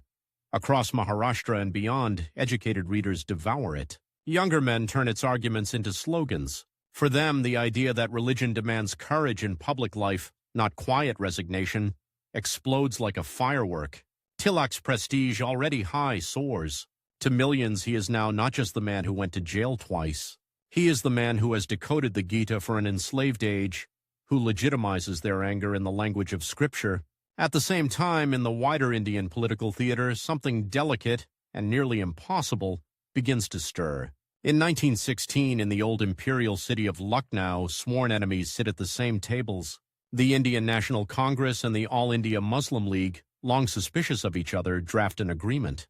Across Maharashtra and beyond, educated readers devour it. Younger men turn its arguments into slogans. For them, the idea that religion demands courage in public life, not quiet resignation, explodes like a firework. Tilak's prestige, already high, soars. To millions, he is now not just the man who went to jail twice. He is the man who has decoded the Gita for an enslaved age, who legitimizes their anger in the language of scripture. At the same time, in the wider Indian political theater, something delicate and nearly impossible begins to stir. In 1916, in the old imperial city of Lucknow, sworn enemies sit at the same tables. The Indian National Congress and the All India Muslim League, long suspicious of each other, draft an agreement.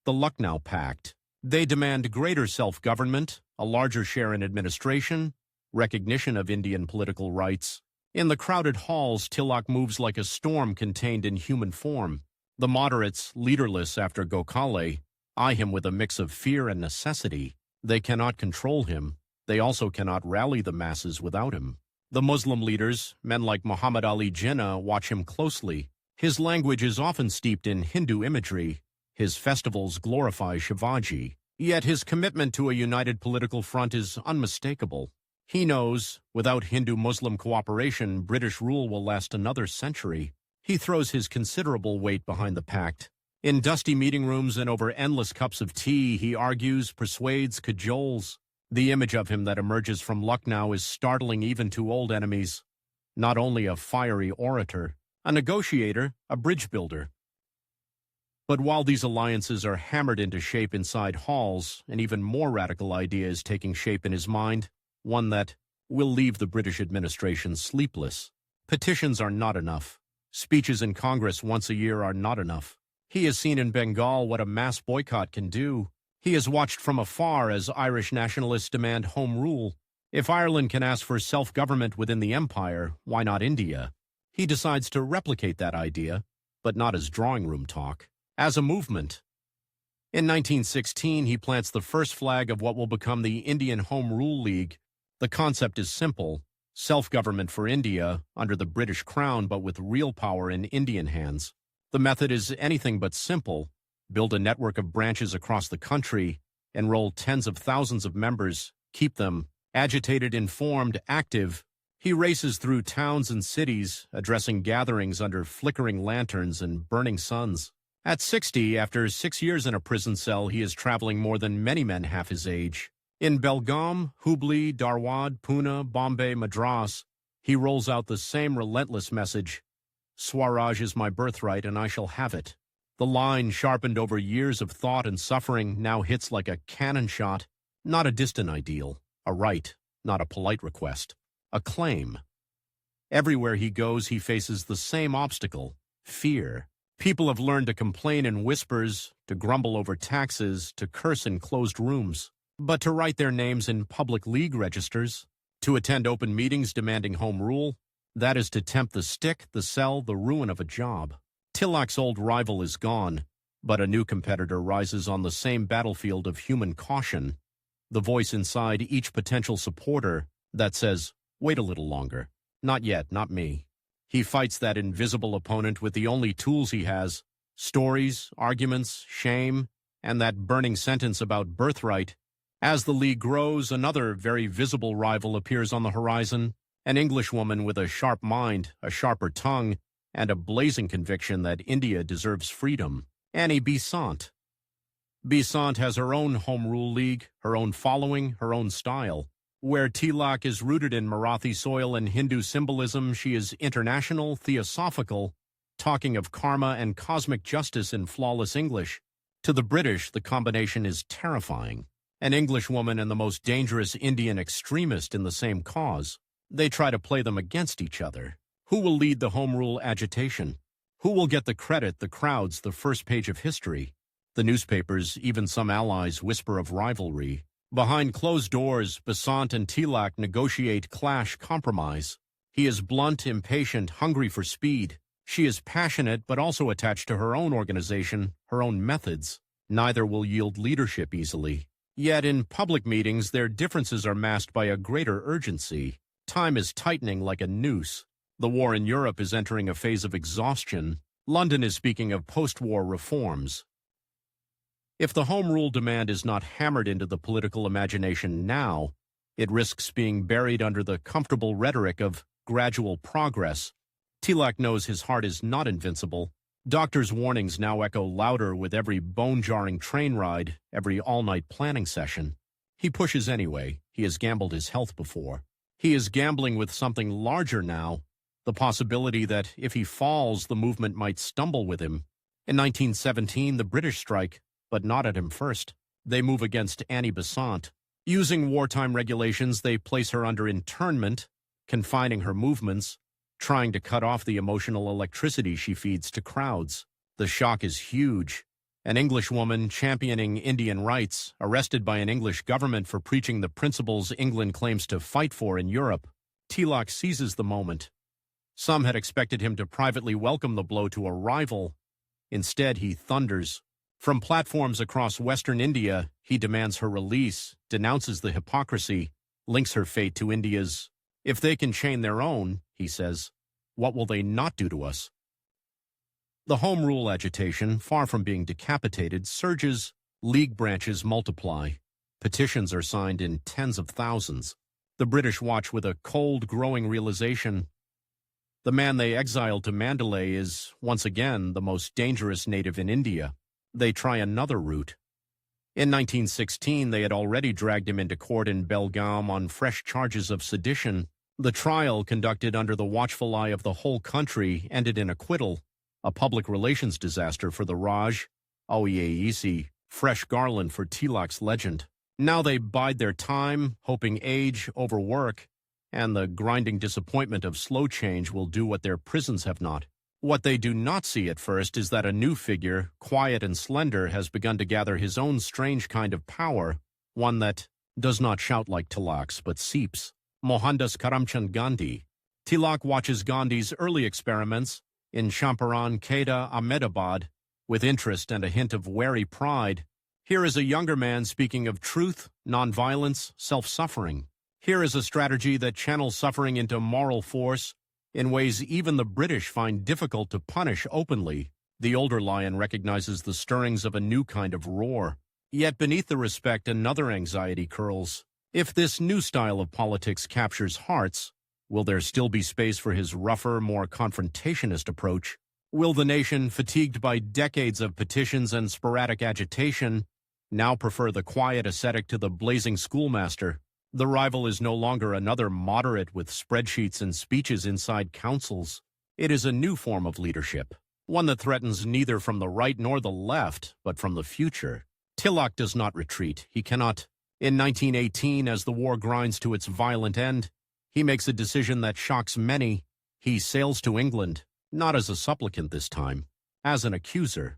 The Lucknow Pact. They demand greater self-government, a larger share in administration, recognition of Indian political rights. In the crowded halls, Tilak moves like a storm contained in human form. The moderates, leaderless after Gokhale, eye him with a mix of fear and necessity. They cannot control him. They also cannot rally the masses without him. The Muslim leaders, men like Muhammad Ali Jinnah, watch him closely. His language is often steeped in Hindu imagery. His festivals glorify Shivaji. Yet his commitment to a united political front is unmistakable. He knows, without Hindu-Muslim cooperation, British rule will last another century. He throws his considerable weight behind the pact. In dusty meeting rooms and over endless cups of tea, he argues, persuades, cajoles. The image of him that emerges from Lucknow is startling even to old enemies. Not only a fiery orator, a negotiator, a bridge builder. But while these alliances are hammered into shape inside halls, an even more radical idea is taking shape in his mind, one that will leave the British administration sleepless. Petitions are not enough. Speeches in Congress once a year are not enough. He has seen in Bengal what a mass boycott can do. He has watched from afar as Irish nationalists demand home rule. If Ireland can ask for self-government within the empire, why not India? He decides to replicate that idea, but not as drawing room talk, as a movement. In 1916, he plants the first flag of what will become the Indian Home Rule League. The concept is simple: self-government for India, under the British Crown but with real power in Indian hands. The method is anything but simple. Build a network of branches across the country, enroll tens of thousands of members, keep them agitated, informed, active. He races through towns and cities, addressing gatherings under flickering lanterns and burning suns. At 60, after 6 years in a prison cell, he is traveling more than many men half his age. In Belgaum, Hubli, Dharwad, Pune, Bombay, Madras, He rolls out the same relentless message, "Swaraj is my birthright and I shall have it." The line, sharpened over years of thought and suffering, now hits like a cannon shot, not a distant ideal, a right, not a polite request, a claim. Everywhere he goes, he faces the same obstacle, fear. People have learned to complain in whispers, to grumble over taxes, to curse in closed rooms. But to write their names in public league registers, to attend open meetings demanding home rule, that is to tempt the stick, the cell, the ruin of a job. Tilak's old rival is gone, but a new competitor rises on the same battlefield of human caution, the voice inside each potential supporter that says, "Wait a little longer. Not yet, not me." He fights that invisible opponent with the only tools he has: stories, arguments, shame, and that burning sentence about birthright. As the league grows, another very visible rival appears on the horizon, an Englishwoman with a sharp mind, a sharper tongue, and a blazing conviction that India deserves freedom, Annie Besant. Besant has her own Home Rule League, her own following, her own style. Where Tilak is rooted in Marathi soil and Hindu symbolism, she is international, theosophical, talking of karma and cosmic justice in flawless English. To the British, the combination is terrifying. An Englishwoman and the most dangerous Indian extremist in the same cause. They try to play them against each other. Who will lead the home rule agitation? Who will get the credit, the crowds, the first page of history? The newspapers, even some allies, whisper of rivalry. Behind closed doors, Besant and Tilak negotiate, clash, compromise. He is blunt, impatient, hungry for speed. She is passionate, but also attached to her own organization, her own methods. Neither will yield leadership easily. Yet in public meetings, their differences are masked by a greater urgency. Time is tightening like a noose. The war in Europe is entering a phase of exhaustion. London is speaking of post-war reforms. If the home rule demand is not hammered into the political imagination now, it risks being buried under the comfortable rhetoric of gradual progress. Tilak knows his heart is not invincible. Doctors' warnings now echo louder with every bone-jarring train ride, every all-night planning session. He pushes anyway. He has gambled his health before. He is gambling with something larger now, the possibility that if he falls, the movement might stumble with him. In 1917, the British strike, but not at him first. They move against Annie Besant. Using wartime regulations, they place her under internment, confining her movements, trying to cut off the emotional electricity she feeds to crowds. The shock is huge. An Englishwoman championing Indian rights, arrested by an English government for preaching the principles England claims to fight for in Europe. Tilak seizes the moment. Some had expected him to privately welcome the blow to a rival. Instead, he thunders. From platforms across Western India, he demands her release, denounces the hypocrisy, links her fate to India's. If they can chain their own, he says, what will they not do to us? The home rule agitation, far from being decapitated, surges. League branches multiply. Petitions are signed in tens of thousands. The British watch with a cold, growing realization. The man they exiled to Mandalay is, once again, the most dangerous native in India. They try another route. In 1916, they had already dragged him into court in Belgaum on fresh charges of sedition. The trial, conducted under the watchful eye of the whole country, ended in acquittal, a public relations disaster for the Raj, Oeisi, fresh garland for Tilak's legend. Now they bide their time, hoping age, overwork, and the grinding disappointment of slow change will do what their prisons have not. What they do not see at first is that a new figure, quiet and slender, has begun to gather his own strange kind of power, one that does not shout like Tilak's, but seeps. Mohandas Karamchand Gandhi. Tilak watches Gandhi's early experiments in Champaran, Kedah, Ahmedabad, with interest and a hint of wary pride. Here is a younger man speaking of truth, nonviolence, self-suffering. Here is a strategy that channels suffering into moral force, in ways even the British find difficult to punish openly. The older lion recognizes the stirrings of a new kind of roar. Yet beneath the respect, another anxiety curls. If this new style of politics captures hearts, will there still be space for his rougher, more confrontationist approach? Will the nation, fatigued by decades of petitions and sporadic agitation, now prefer the quiet ascetic to the blazing schoolmaster? The rival is no longer another moderate with spreadsheets and speeches inside councils. It is a new form of leadership, one that threatens neither from the right nor the left, but from the future. Tilak does not retreat. He cannot. In 1918, as the war grinds to its violent end, he makes a decision that shocks many. He sails to England, not as a supplicant this time, as an accuser.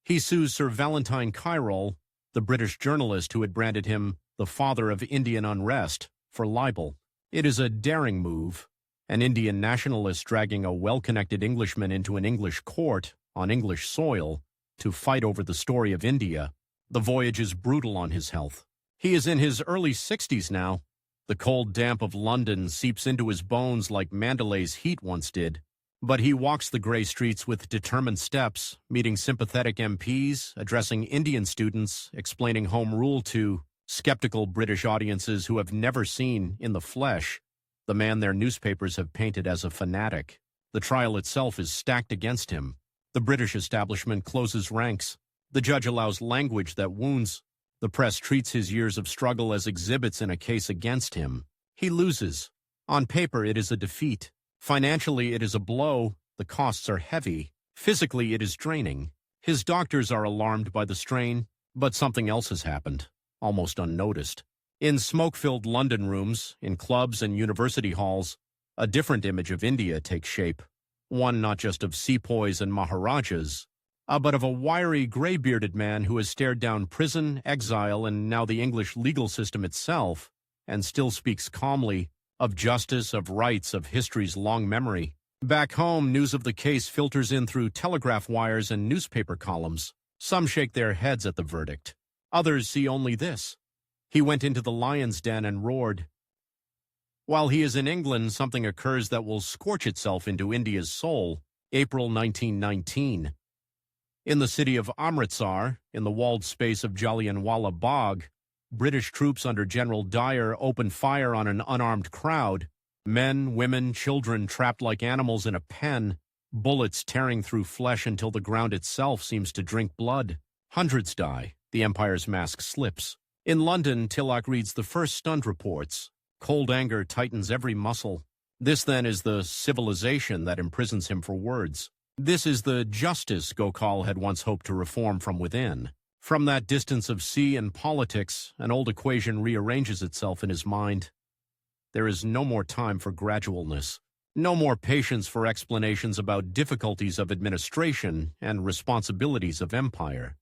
He sues Sir Valentine Kyrol, the British journalist who had branded him the father of Indian unrest, for libel. It is a daring move, an Indian nationalist dragging a well-connected Englishman into an English court on English soil to fight over the story of India. The voyage is brutal on his health. He is in his early 60s now. The cold damp of London seeps into his bones like Mandelay's heat once did. But he walks the grey streets with determined steps, meeting sympathetic MPs, addressing Indian students, explaining Home Rule to skeptical British audiences who have never seen, in the flesh, the man their newspapers have painted as a fanatic. The trial itself is stacked against him. The British establishment closes ranks. The judge allows language that wounds. The press treats his years of struggle as exhibits in a case against him. He loses. On paper, it is a defeat. Financially, it is a blow. The costs are heavy. Physically, it is draining. His doctors are alarmed by the strain, but something else has happened, almost unnoticed. In smoke-filled London rooms, in clubs and university halls, a different image of India takes shape. One not just of sepoys and maharajas, but of a wiry, gray-bearded man who has stared down prison, exile, and now the English legal system itself, and still speaks calmly of justice, of rights, of history's long memory. Back home, news of the case filters in through telegraph wires and newspaper columns. Some shake their heads at the verdict. Others see only this: he went into the lion's den and roared. While he is in England, something occurs that will scorch itself into India's soul. April 1919. In the city of Amritsar, in the walled space of Jallianwala Bagh, British troops under General Dyer open fire on an unarmed crowd. Men, women, children trapped like animals in a pen, bullets tearing through flesh until the ground itself seems to drink blood. Hundreds die. The Empire's mask slips. In London, Tilak reads the first stunned reports. Cold anger tightens every muscle. This, then, is the civilization that imprisons him for words. This is the justice Gokal had once hoped to reform from within. From that distance of sea and politics, an old equation rearranges itself in his mind. There is no more time for gradualness, no more patience for explanations about difficulties of administration and responsibilities of empire.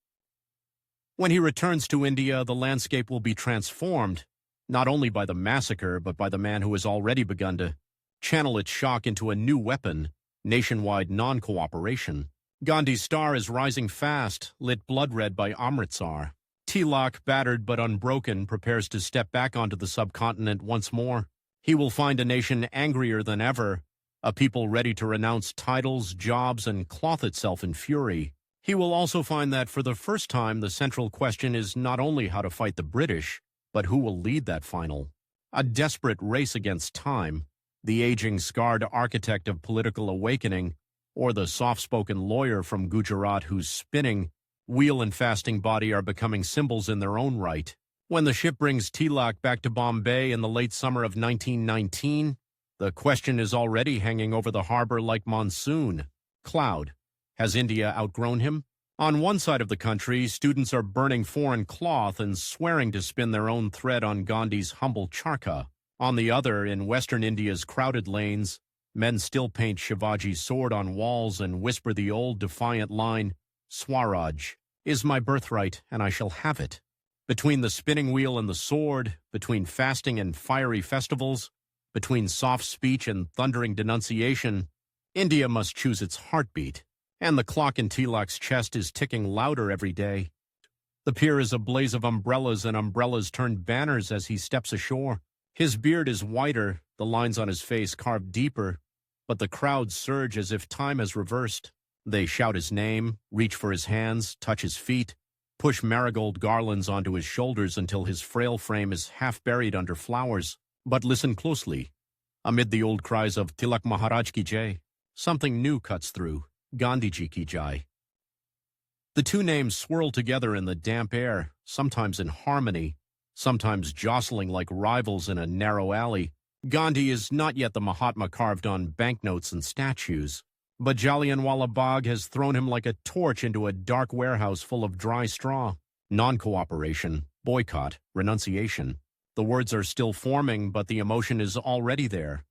When he returns to India, the landscape will be transformed, not only by the massacre, but by the man who has already begun to channel its shock into a new weapon, nationwide non-cooperation. Gandhi's star is rising fast, lit blood-red by Amritsar. Tilak, battered but unbroken, prepares to step back onto the subcontinent once more. He will find a nation angrier than ever, a people ready to renounce titles, jobs, and clothe itself in fury. He will also find that for the first time the central question is not only how to fight the British, but who will lead that final. A desperate race against time, the aging, scarred architect of political awakening, or the soft-spoken lawyer from Gujarat whose spinning, wheel and fasting body are becoming symbols in their own right. When the ship brings Tilak back to Bombay in the late summer of 1919, the question is already hanging over the harbor like monsoon. Cloud. Has India outgrown him? On one side of the country, students are burning foreign cloth and swearing to spin their own thread on Gandhi's humble charkha. On the other, in western India's crowded lanes, men still paint Shivaji's sword on walls and whisper the old defiant line, "Swaraj is my birthright, and I shall have it." Between the spinning wheel and the sword, between fasting and fiery festivals, between soft speech and thundering denunciation, India must choose its heartbeat, and the clock in Tilak's chest is ticking louder every day. The pier is a blaze of umbrellas, and umbrellas turn banners as he steps ashore. His beard is whiter, the lines on his face carved deeper, but the crowds surge as if time has reversed. They shout his name, reach for his hands, touch his feet, push marigold garlands onto his shoulders until his frail frame is half buried under flowers. But listen closely. Amid the old cries of Tilak Maharaj ki jai, something new cuts through, Gandhiji ki jai. The two names swirl together in the damp air, sometimes in harmony, sometimes jostling like rivals in a narrow alley. Gandhi is not yet the Mahatma carved on banknotes and statues, but Jallianwala Bagh has thrown him like a torch into a dark warehouse full of dry straw. Non-cooperation, boycott, renunciation. The words are still forming, but the emotion is already there.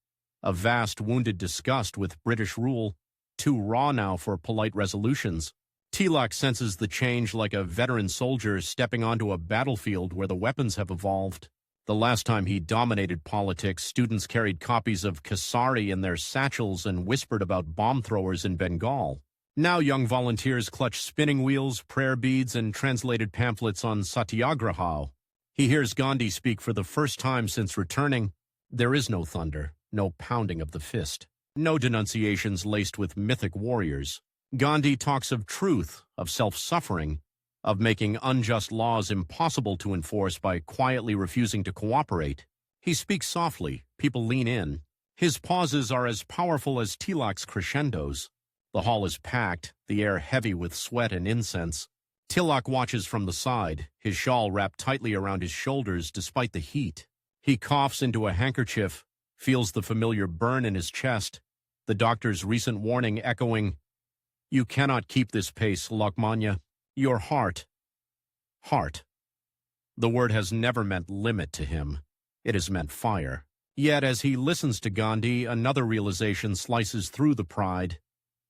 A vast, wounded disgust with British rule, too raw now for polite resolutions. Tilak senses the change like a veteran soldier stepping onto a battlefield where the weapons have evolved. The last time he dominated politics, students carried copies of Kesari in their satchels and whispered about bomb throwers in Bengal. Now young volunteers clutch spinning wheels, prayer beads, and translated pamphlets on satyagraha. He hears Gandhi speak for the first time since returning. There is no thunder, no pounding of the fist, no denunciations laced with mythic warriors. Gandhi talks of truth, of self-suffering, of making unjust laws impossible to enforce by quietly refusing to cooperate. He speaks softly, people lean in. His pauses are as powerful as Tilak's crescendos. The hall is packed, the air heavy with sweat and incense. Tilak watches from the side, his shawl wrapped tightly around his shoulders despite the heat. He coughs into a handkerchief, feels the familiar burn in his chest, the doctor's recent warning echoing, "You cannot keep this pace, Lokmanya. Your heart." Heart. The word has never meant limit to him. It has meant fire. Yet as he listens to Gandhi, another realization slices through the pride.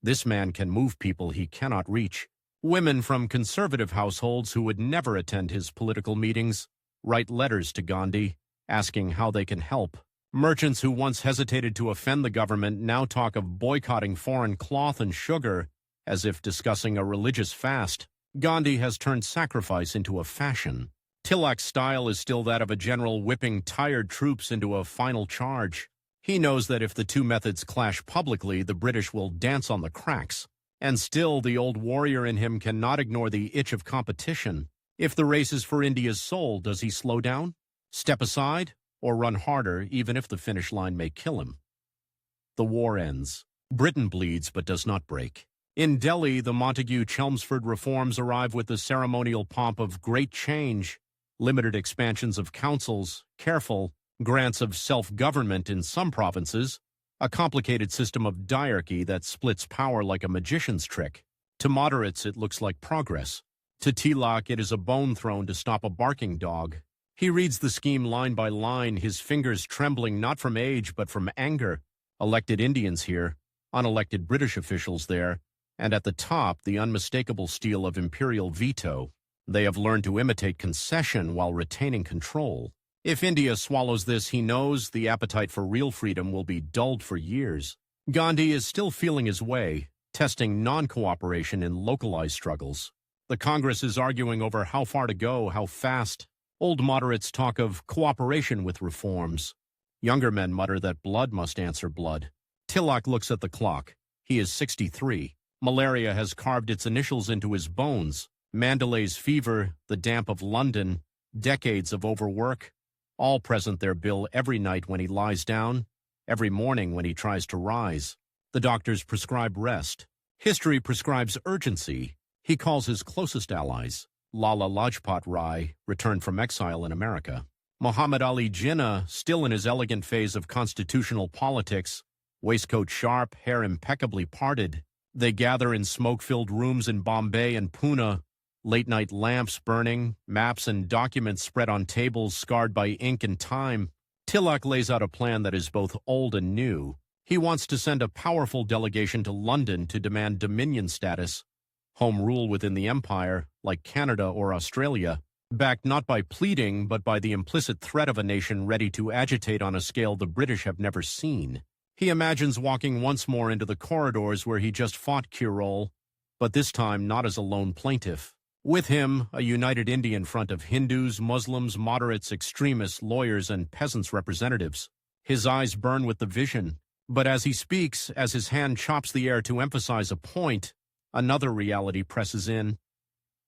This man can move people he cannot reach. Women from conservative households who would never attend his political meetings write letters to Gandhi, asking how they can help. Merchants who once hesitated to offend the government now talk of boycotting foreign cloth and sugar, as if discussing a religious fast. Gandhi has turned sacrifice into a fashion. Tilak's style is still that of a general whipping tired troops into a final charge. He knows that if the two methods clash publicly, the British will dance on the cracks. And still, the old warrior in him cannot ignore the itch of competition. If the race is for India's soul, does he slow down, step aside, or run harder even if the finish line may kill him? The war ends. Britain bleeds but does not break. In Delhi, the Montagu-Chelmsford reforms arrive with the ceremonial pomp of great change, limited expansions of councils, careful grants of self-government in some provinces, a complicated system of diarchy that splits power like a magician's trick. To moderates, it looks like progress. To Tilak, it is a bone thrown to stop a barking dog. He reads the scheme line by line, his fingers trembling not from age but from anger. Elected Indians here, unelected British officials there, and at the top, the unmistakable steel of imperial veto. They have learned to imitate concession while retaining control. If India swallows this, he knows the appetite for real freedom will be dulled for years. Gandhi is still feeling his way, testing non-cooperation in localized struggles. The Congress is arguing over how far to go, how fast. Old moderates talk of cooperation with reforms. Younger men mutter that blood must answer blood. Tilak looks at the clock. He is 63. Malaria has carved its initials into his bones. Mandelay's fever, the damp of London, decades of overwork, all present their bill every night when he lies down, every morning when he tries to rise. The doctors prescribe rest. History prescribes urgency. He calls his closest allies. Lala Lajpat Rai, returned from exile in America. Muhammad Ali Jinnah, still in his elegant phase of constitutional politics, waistcoat sharp, hair impeccably parted. They gather in smoke-filled rooms in Bombay and Pune, late-night lamps burning, maps and documents spread on tables scarred by ink and time. Tilak lays out a plan that is both old and new. He wants to send a powerful delegation to London to demand dominion status, home rule within the empire, like Canada or Australia, backed not by pleading but by the implicit threat of a nation ready to agitate on a scale the British have never seen. He imagines walking once more into the corridors where he just fought Kirol, but this time not as a lone plaintiff. With him, a united Indian front of Hindus, Muslims, moderates, extremists, lawyers, and peasants' representatives. His eyes burn with the vision, but as he speaks, as his hand chops the air to emphasize a point, another reality presses in.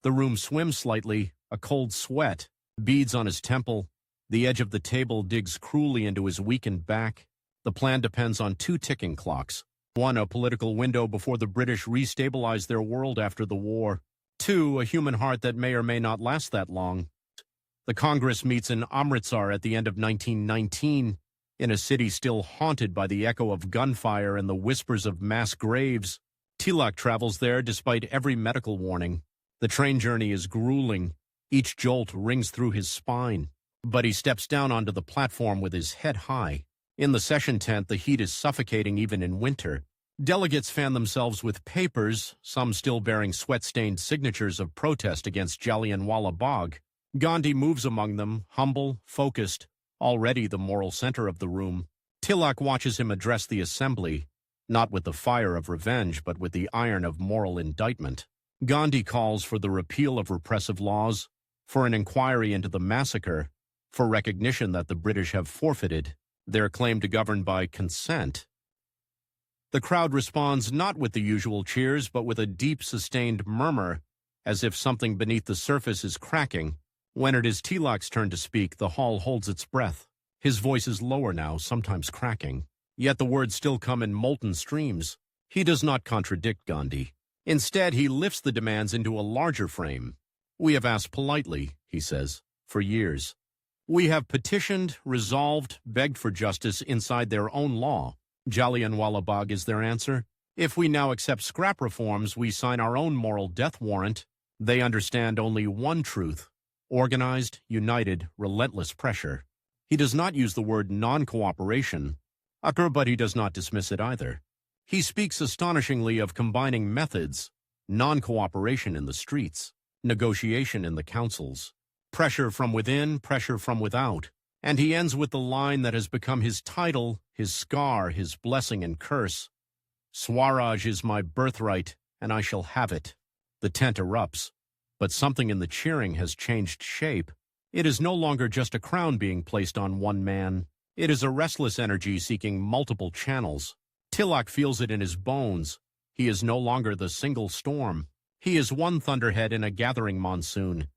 The room swims slightly, a cold sweat beads on his temple. The edge of the table digs cruelly into his weakened back. The plan depends on two ticking clocks. One, a political window before the British restabilize their world after the war. Two, a human heart that may or may not last that long. The Congress meets in Amritsar at the end of 1919, in a city still haunted by the echo of gunfire and the whispers of mass graves. Tilak travels there despite every medical warning. The train journey is grueling. Each jolt rings through his spine. But he steps down onto the platform with his head high. In the session tent, the heat is suffocating even in winter. Delegates fan themselves with papers, some still bearing sweat-stained signatures of protest against Jallianwala Bagh. Gandhi moves among them, humble, focused, already the moral center of the room. Tilak watches him address the assembly, not with the fire of revenge, but with the iron of moral indictment. Gandhi calls for the repeal of repressive laws, for an inquiry into the massacre, for recognition that the British have forfeited their claim to govern by consent. The crowd responds not with the usual cheers, but with a deep, sustained murmur, as if something beneath the surface is cracking. When it is Tilak's turn to speak, the hall holds its breath. His voice is lower now, sometimes cracking. Yet the words still come in molten streams. He does not contradict Gandhi. Instead, he lifts the demands into a larger frame. We have asked politely, he says, for years. We have petitioned, resolved, begged for justice inside their own law. Jallianwala Bagh is their answer. If we now accept scrap reforms, we sign our own moral death warrant. They understand only one truth: organized, united, relentless pressure. He does not use the word non-cooperation, but he does not dismiss it either. He speaks astonishingly of combining methods: non-cooperation in the streets, negotiation in the councils, pressure from within, pressure from without. And he ends with the line that has become his title, his scar, his blessing and curse: Swaraj is my birthright, and I shall have it. The tent erupts, but something in the cheering has changed shape. It is no longer just a crown being placed on one man. It is a restless energy seeking multiple channels. Tilak feels it in his bones. He is no longer the single storm. He is one thunderhead in a gathering monsoon.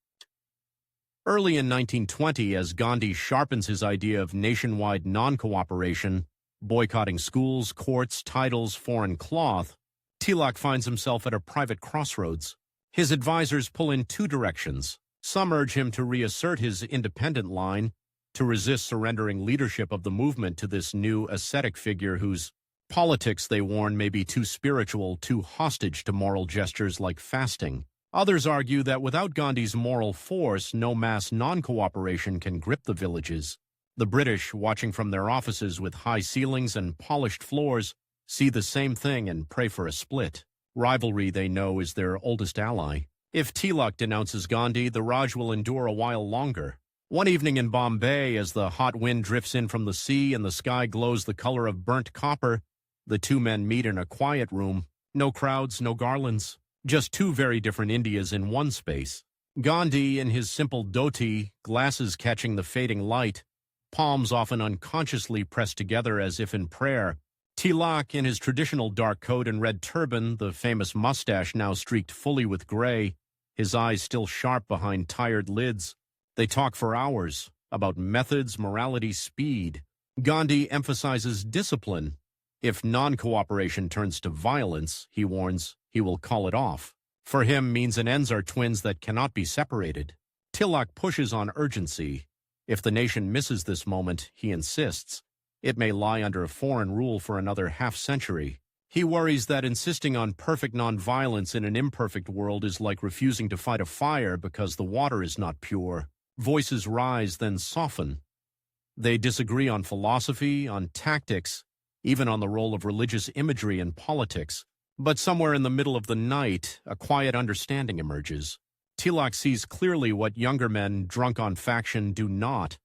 Early in 1920, as Gandhi sharpens his idea of nationwide non-cooperation, boycotting schools, courts, titles, foreign cloth, Tilak finds himself at a private crossroads. His advisors pull in two directions. Some urge him to reassert his independent line, to resist surrendering leadership of the movement to this new ascetic figure whose politics, they warn, may be too spiritual, too hostage to moral gestures like fasting. Others argue that without Gandhi's moral force, no mass non-cooperation can grip the villages. The British, watching from their offices with high ceilings and polished floors, see the same thing and pray for a split. Rivalry, they know, is their oldest ally. If Tilak denounces Gandhi, the Raj will endure a while longer. One evening in Bombay, as the hot wind drifts in from the sea and the sky glows the color of burnt copper, the two men meet in a quiet room. No crowds, no garlands. Just two very different Indias in one space. Gandhi in his simple dhoti, glasses catching the fading light, palms often unconsciously pressed together as if in prayer. Tilak in his traditional dark coat and red turban, the famous mustache now streaked fully with gray, his eyes still sharp behind tired lids. They talk for hours about methods, morality, speed. Gandhi emphasizes discipline. If non-cooperation turns to violence, he warns, he will call it off. For him, means and ends are twins that cannot be separated. Tilak pushes on urgency. If the nation misses this moment, he insists, it may lie under a foreign rule for another half-century. He worries that insisting on perfect nonviolence in an imperfect world is like refusing to fight a fire because the water is not pure. Voices rise, then soften. They disagree on philosophy, on tactics, even on the role of religious imagery in politics. But somewhere in the middle of the night, a quiet understanding emerges. Tilak sees clearly what younger men, drunk on faction, do not.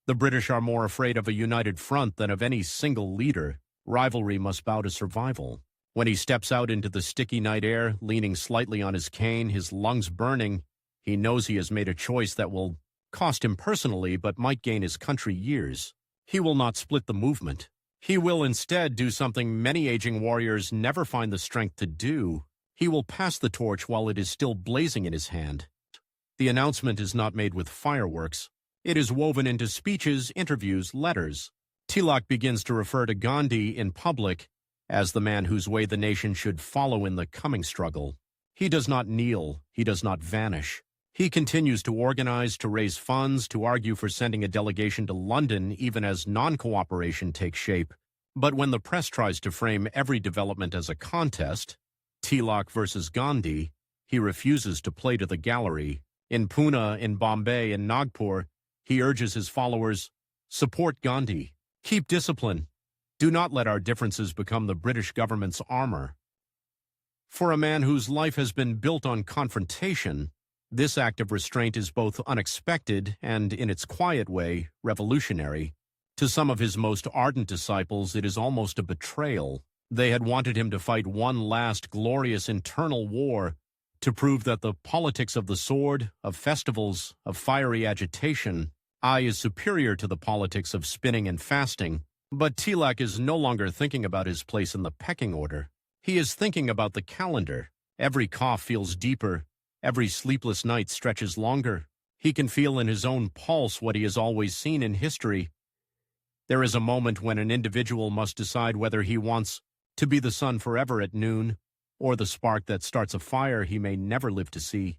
The British are more afraid of a united front than of any single leader. Rivalry must bow to survival. When he steps out into the sticky night air, leaning slightly on his cane, his lungs burning, he knows he has made a choice that will cost him personally but might gain his country years. He will not split the movement. He will instead do something many aging warriors never find the strength to do. He will pass the torch while it is still blazing in his hand. The announcement is not made with fireworks. It is woven into speeches, interviews, letters. Tilak begins to refer to Gandhi in public as the man whose way the nation should follow in the coming struggle. He does not kneel. He does not vanish. He continues to organize, to raise funds, to argue for sending a delegation to London even as non-cooperation takes shape. But when the press tries to frame every development as a contest, Tilak versus Gandhi, he refuses to play to the gallery. In Pune, in Bombay, in Nagpur, he urges his followers, support Gandhi, keep discipline. Do not let our differences become the British government's armor. For a man whose life has been built on confrontation, this act of restraint is both unexpected and, in its quiet way, revolutionary. To some of his most ardent disciples, it is almost a betrayal. They had wanted him to fight one last glorious internal war to prove that the politics of the sword, of festivals, of fiery agitation, is superior to the politics of spinning and fasting. But Tilak is no longer thinking about his place in the pecking order. He is thinking about the calendar. Every cough feels deeper. Every sleepless night stretches longer. He can feel in his own pulse what he has always seen in history. There is a moment when an individual must decide whether he wants to be the sun forever at noon, or the spark that starts a fire he may never live to see.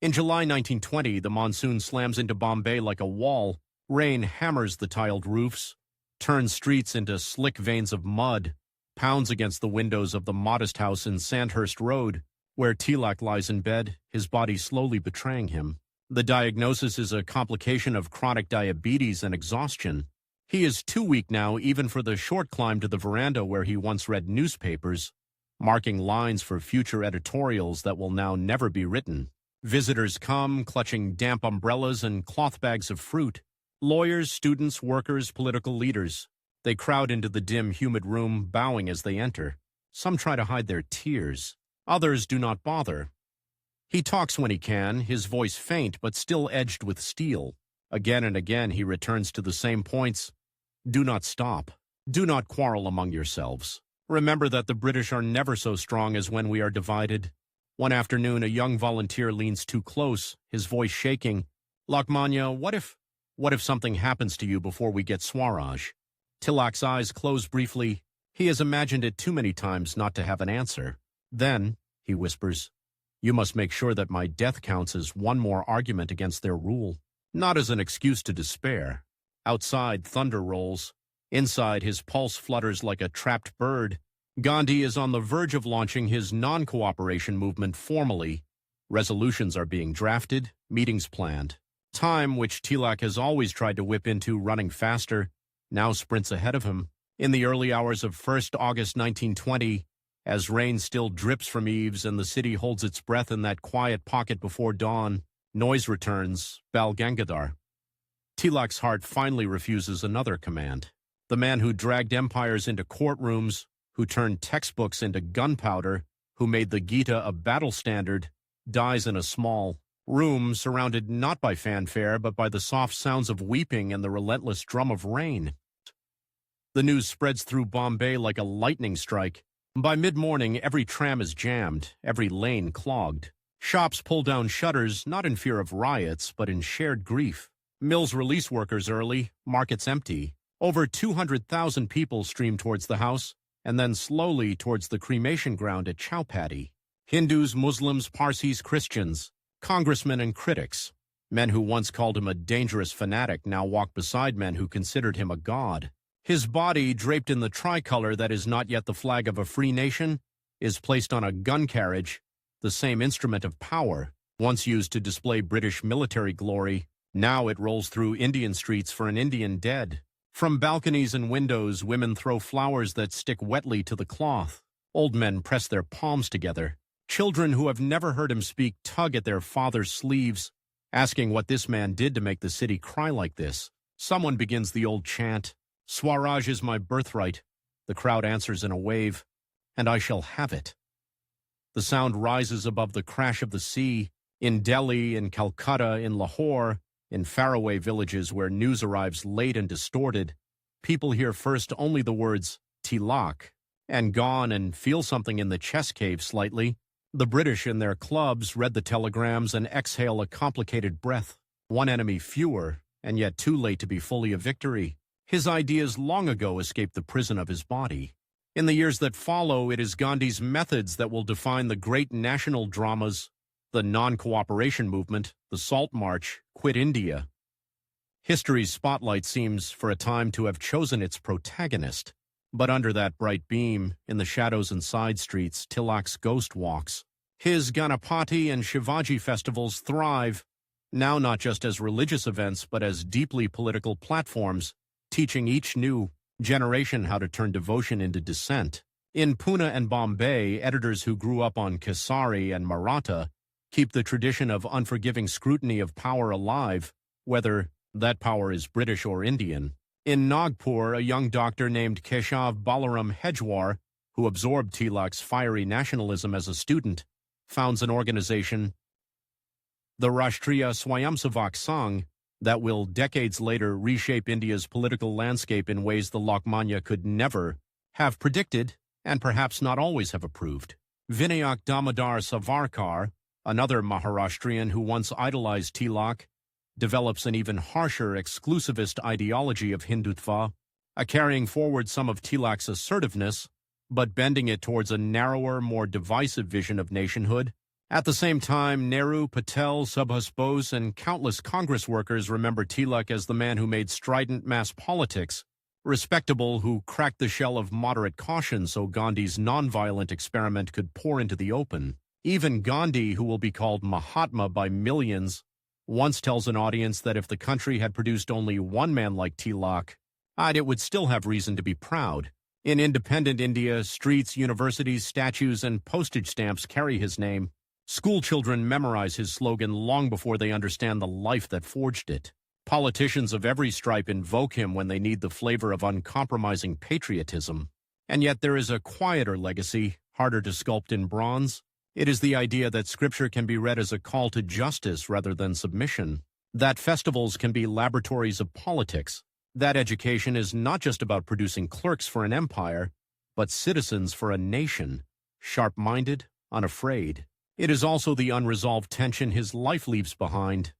In July 1920, the monsoon slams into Bombay like a wall. Rain hammers the tiled roofs, turns streets into slick veins of mud, pounds against the windows of the modest house in Sandhurst Road, where Tilak lies in bed, his body slowly betraying him. The diagnosis is a complication of chronic diabetes and exhaustion. He is too weak now even for the short climb to the veranda where he once read newspapers, marking lines for future editorials that will now never be written. Visitors come, clutching damp umbrellas and cloth bags of fruit. Lawyers, students, workers, political leaders. They crowd into the dim, humid room, bowing as they enter. Some try to hide their tears. Others do not bother. He talks when he can, his voice faint but still edged with steel. Again and again he returns to the same points. Do not stop. Do not quarrel among yourselves. Remember that the British are never so strong as when we are divided. One afternoon, a young volunteer leans too close, his voice shaking. Lokmanya, what if something happens to you before we get Swaraj? Tilak's eyes close briefly. He has imagined it too many times not to have an answer. Then, he whispers, you must make sure that my death counts as one more argument against their rule, not as an excuse to despair. Outside, thunder rolls. Inside, his pulse flutters like a trapped bird. Gandhi is on the verge of launching his non-cooperation movement formally. Resolutions are being drafted, meetings planned. Time, which Tilak has always tried to whip into running faster, now sprints ahead of him. In the early hours of 1st August 1920, as rain still drips from eaves and the city holds its breath in that quiet pocket before dawn, noise returns, Bal Gangadhar. Tilak's heart finally refuses another command. The man who dragged empires into courtrooms, who turned textbooks into gunpowder, who made the Gita a battle standard, dies in a small room surrounded not by fanfare but by the soft sounds of weeping and the relentless drum of rain. The news spreads through Bombay like a lightning strike. By mid-morning, every tram is jammed, every lane clogged. Shops pull down shutters, not in fear of riots, but in shared grief. Mills release workers early, markets empty. Over 200,000 people stream towards the house, and then slowly towards the cremation ground at Chowpatty. Hindus, Muslims, Parsis, Christians, congressmen and critics. Men who once called him a dangerous fanatic now walk beside men who considered him a god. His body, draped in the tricolor that is not yet the flag of a free nation, is placed on a gun carriage, the same instrument of power, once used to display British military glory. Now it rolls through Indian streets for an Indian dead. From balconies and windows, women throw flowers that stick wetly to the cloth. Old men press their palms together. Children who have never heard him speak tug at their father's sleeves, asking what this man did to make the city cry like this. Someone begins the old chant, Swaraj is my birthright. The crowd answers in a wave, and I shall have it. The sound rises above the crash of the sea. In Delhi, in Calcutta, in Lahore, in faraway villages where news arrives late and distorted, people hear first only the words Tilak, and gone and feel something in the chest cave slightly. The British in their clubs read the telegrams and exhale a complicated breath. One enemy fewer, and yet too late to be fully a victory. His ideas long ago escaped the prison of his body. In the years that follow, it is Gandhi's methods that will define the great national dramas, the non-cooperation movement, the Salt March, Quit India. History's spotlight seems, for a time, to have chosen its protagonist. But under that bright beam, in the shadows and side streets, Tilak's ghost walks. His Ganapati and Shivaji festivals thrive, now not just as religious events, but as deeply political platforms, teaching each new generation how to turn devotion into dissent. In Pune and Bombay, editors who grew up on Kesari and Maratha keep the tradition of unforgiving scrutiny of power alive, whether that power is British or Indian. In Nagpur, a young doctor named Keshav Balaram Hedgewar, who absorbed Tilak's fiery nationalism as a student, founds an organization, the Rashtriya Swayamsevak Sangh, that will decades later reshape India's political landscape in ways the Lokmanya could never have predicted and perhaps not always have approved. Vinayak Damodar Savarkar, another Maharashtrian who once idolized Tilak, develops an even harsher exclusivist ideology of Hindutva, carrying forward some of Tilak's assertiveness, but bending it towards a narrower, more divisive vision of nationhood. At the same time, Nehru, Patel, Subhas Bose, and countless Congress workers remember Tilak as the man who made strident mass politics respectable, who cracked the shell of moderate caution so Gandhi's nonviolent experiment could pour into the open. Even Gandhi, who will be called Mahatma by millions, once tells an audience that if the country had produced only one man like Tilak, it would still have reason to be proud. In independent India, streets, universities, statues, and postage stamps carry his name. School children memorize his slogan long before they understand the life that forged it. Politicians of every stripe invoke him when they need the flavor of uncompromising patriotism. And yet there is a quieter legacy, harder to sculpt in bronze. It is the idea that Scripture can be read as a call to justice rather than submission, that festivals can be laboratories of politics, that education is not just about producing clerks for an empire, but citizens for a nation, sharp-minded, unafraid. It is also the unresolved tension his life leaves behind,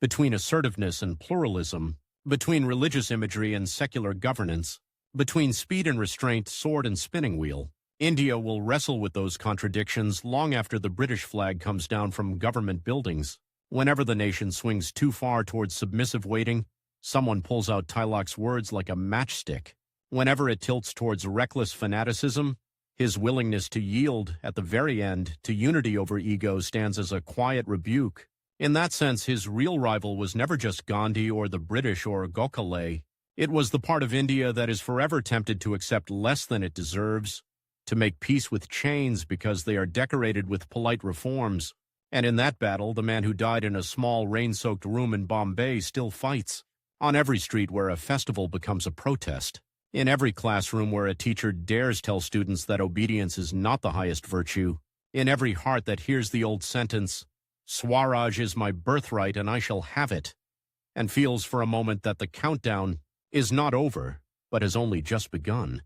between assertiveness and pluralism, between religious imagery and secular governance, between speed and restraint, sword and spinning wheel. India will wrestle with those contradictions long after the British flag comes down from government buildings. Whenever the nation swings too far towards submissive waiting, someone pulls out Tilak's words like a matchstick. Whenever it tilts towards reckless fanaticism, his willingness to yield, at the very end, to unity over ego stands as a quiet rebuke. In that sense, his real rival was never just Gandhi or the British or Gokhale. It was the part of India that is forever tempted to accept less than it deserves, to make peace with chains because they are decorated with polite reforms. And in that battle, the man who died in a small rain-soaked room in Bombay still fights. On every street where a festival becomes a protest. In every classroom where a teacher dares tell students that obedience is not the highest virtue. In every heart that hears the old sentence, "Swaraj is my birthright and I shall have it," and feels for a moment that the countdown is not over, but has only just begun.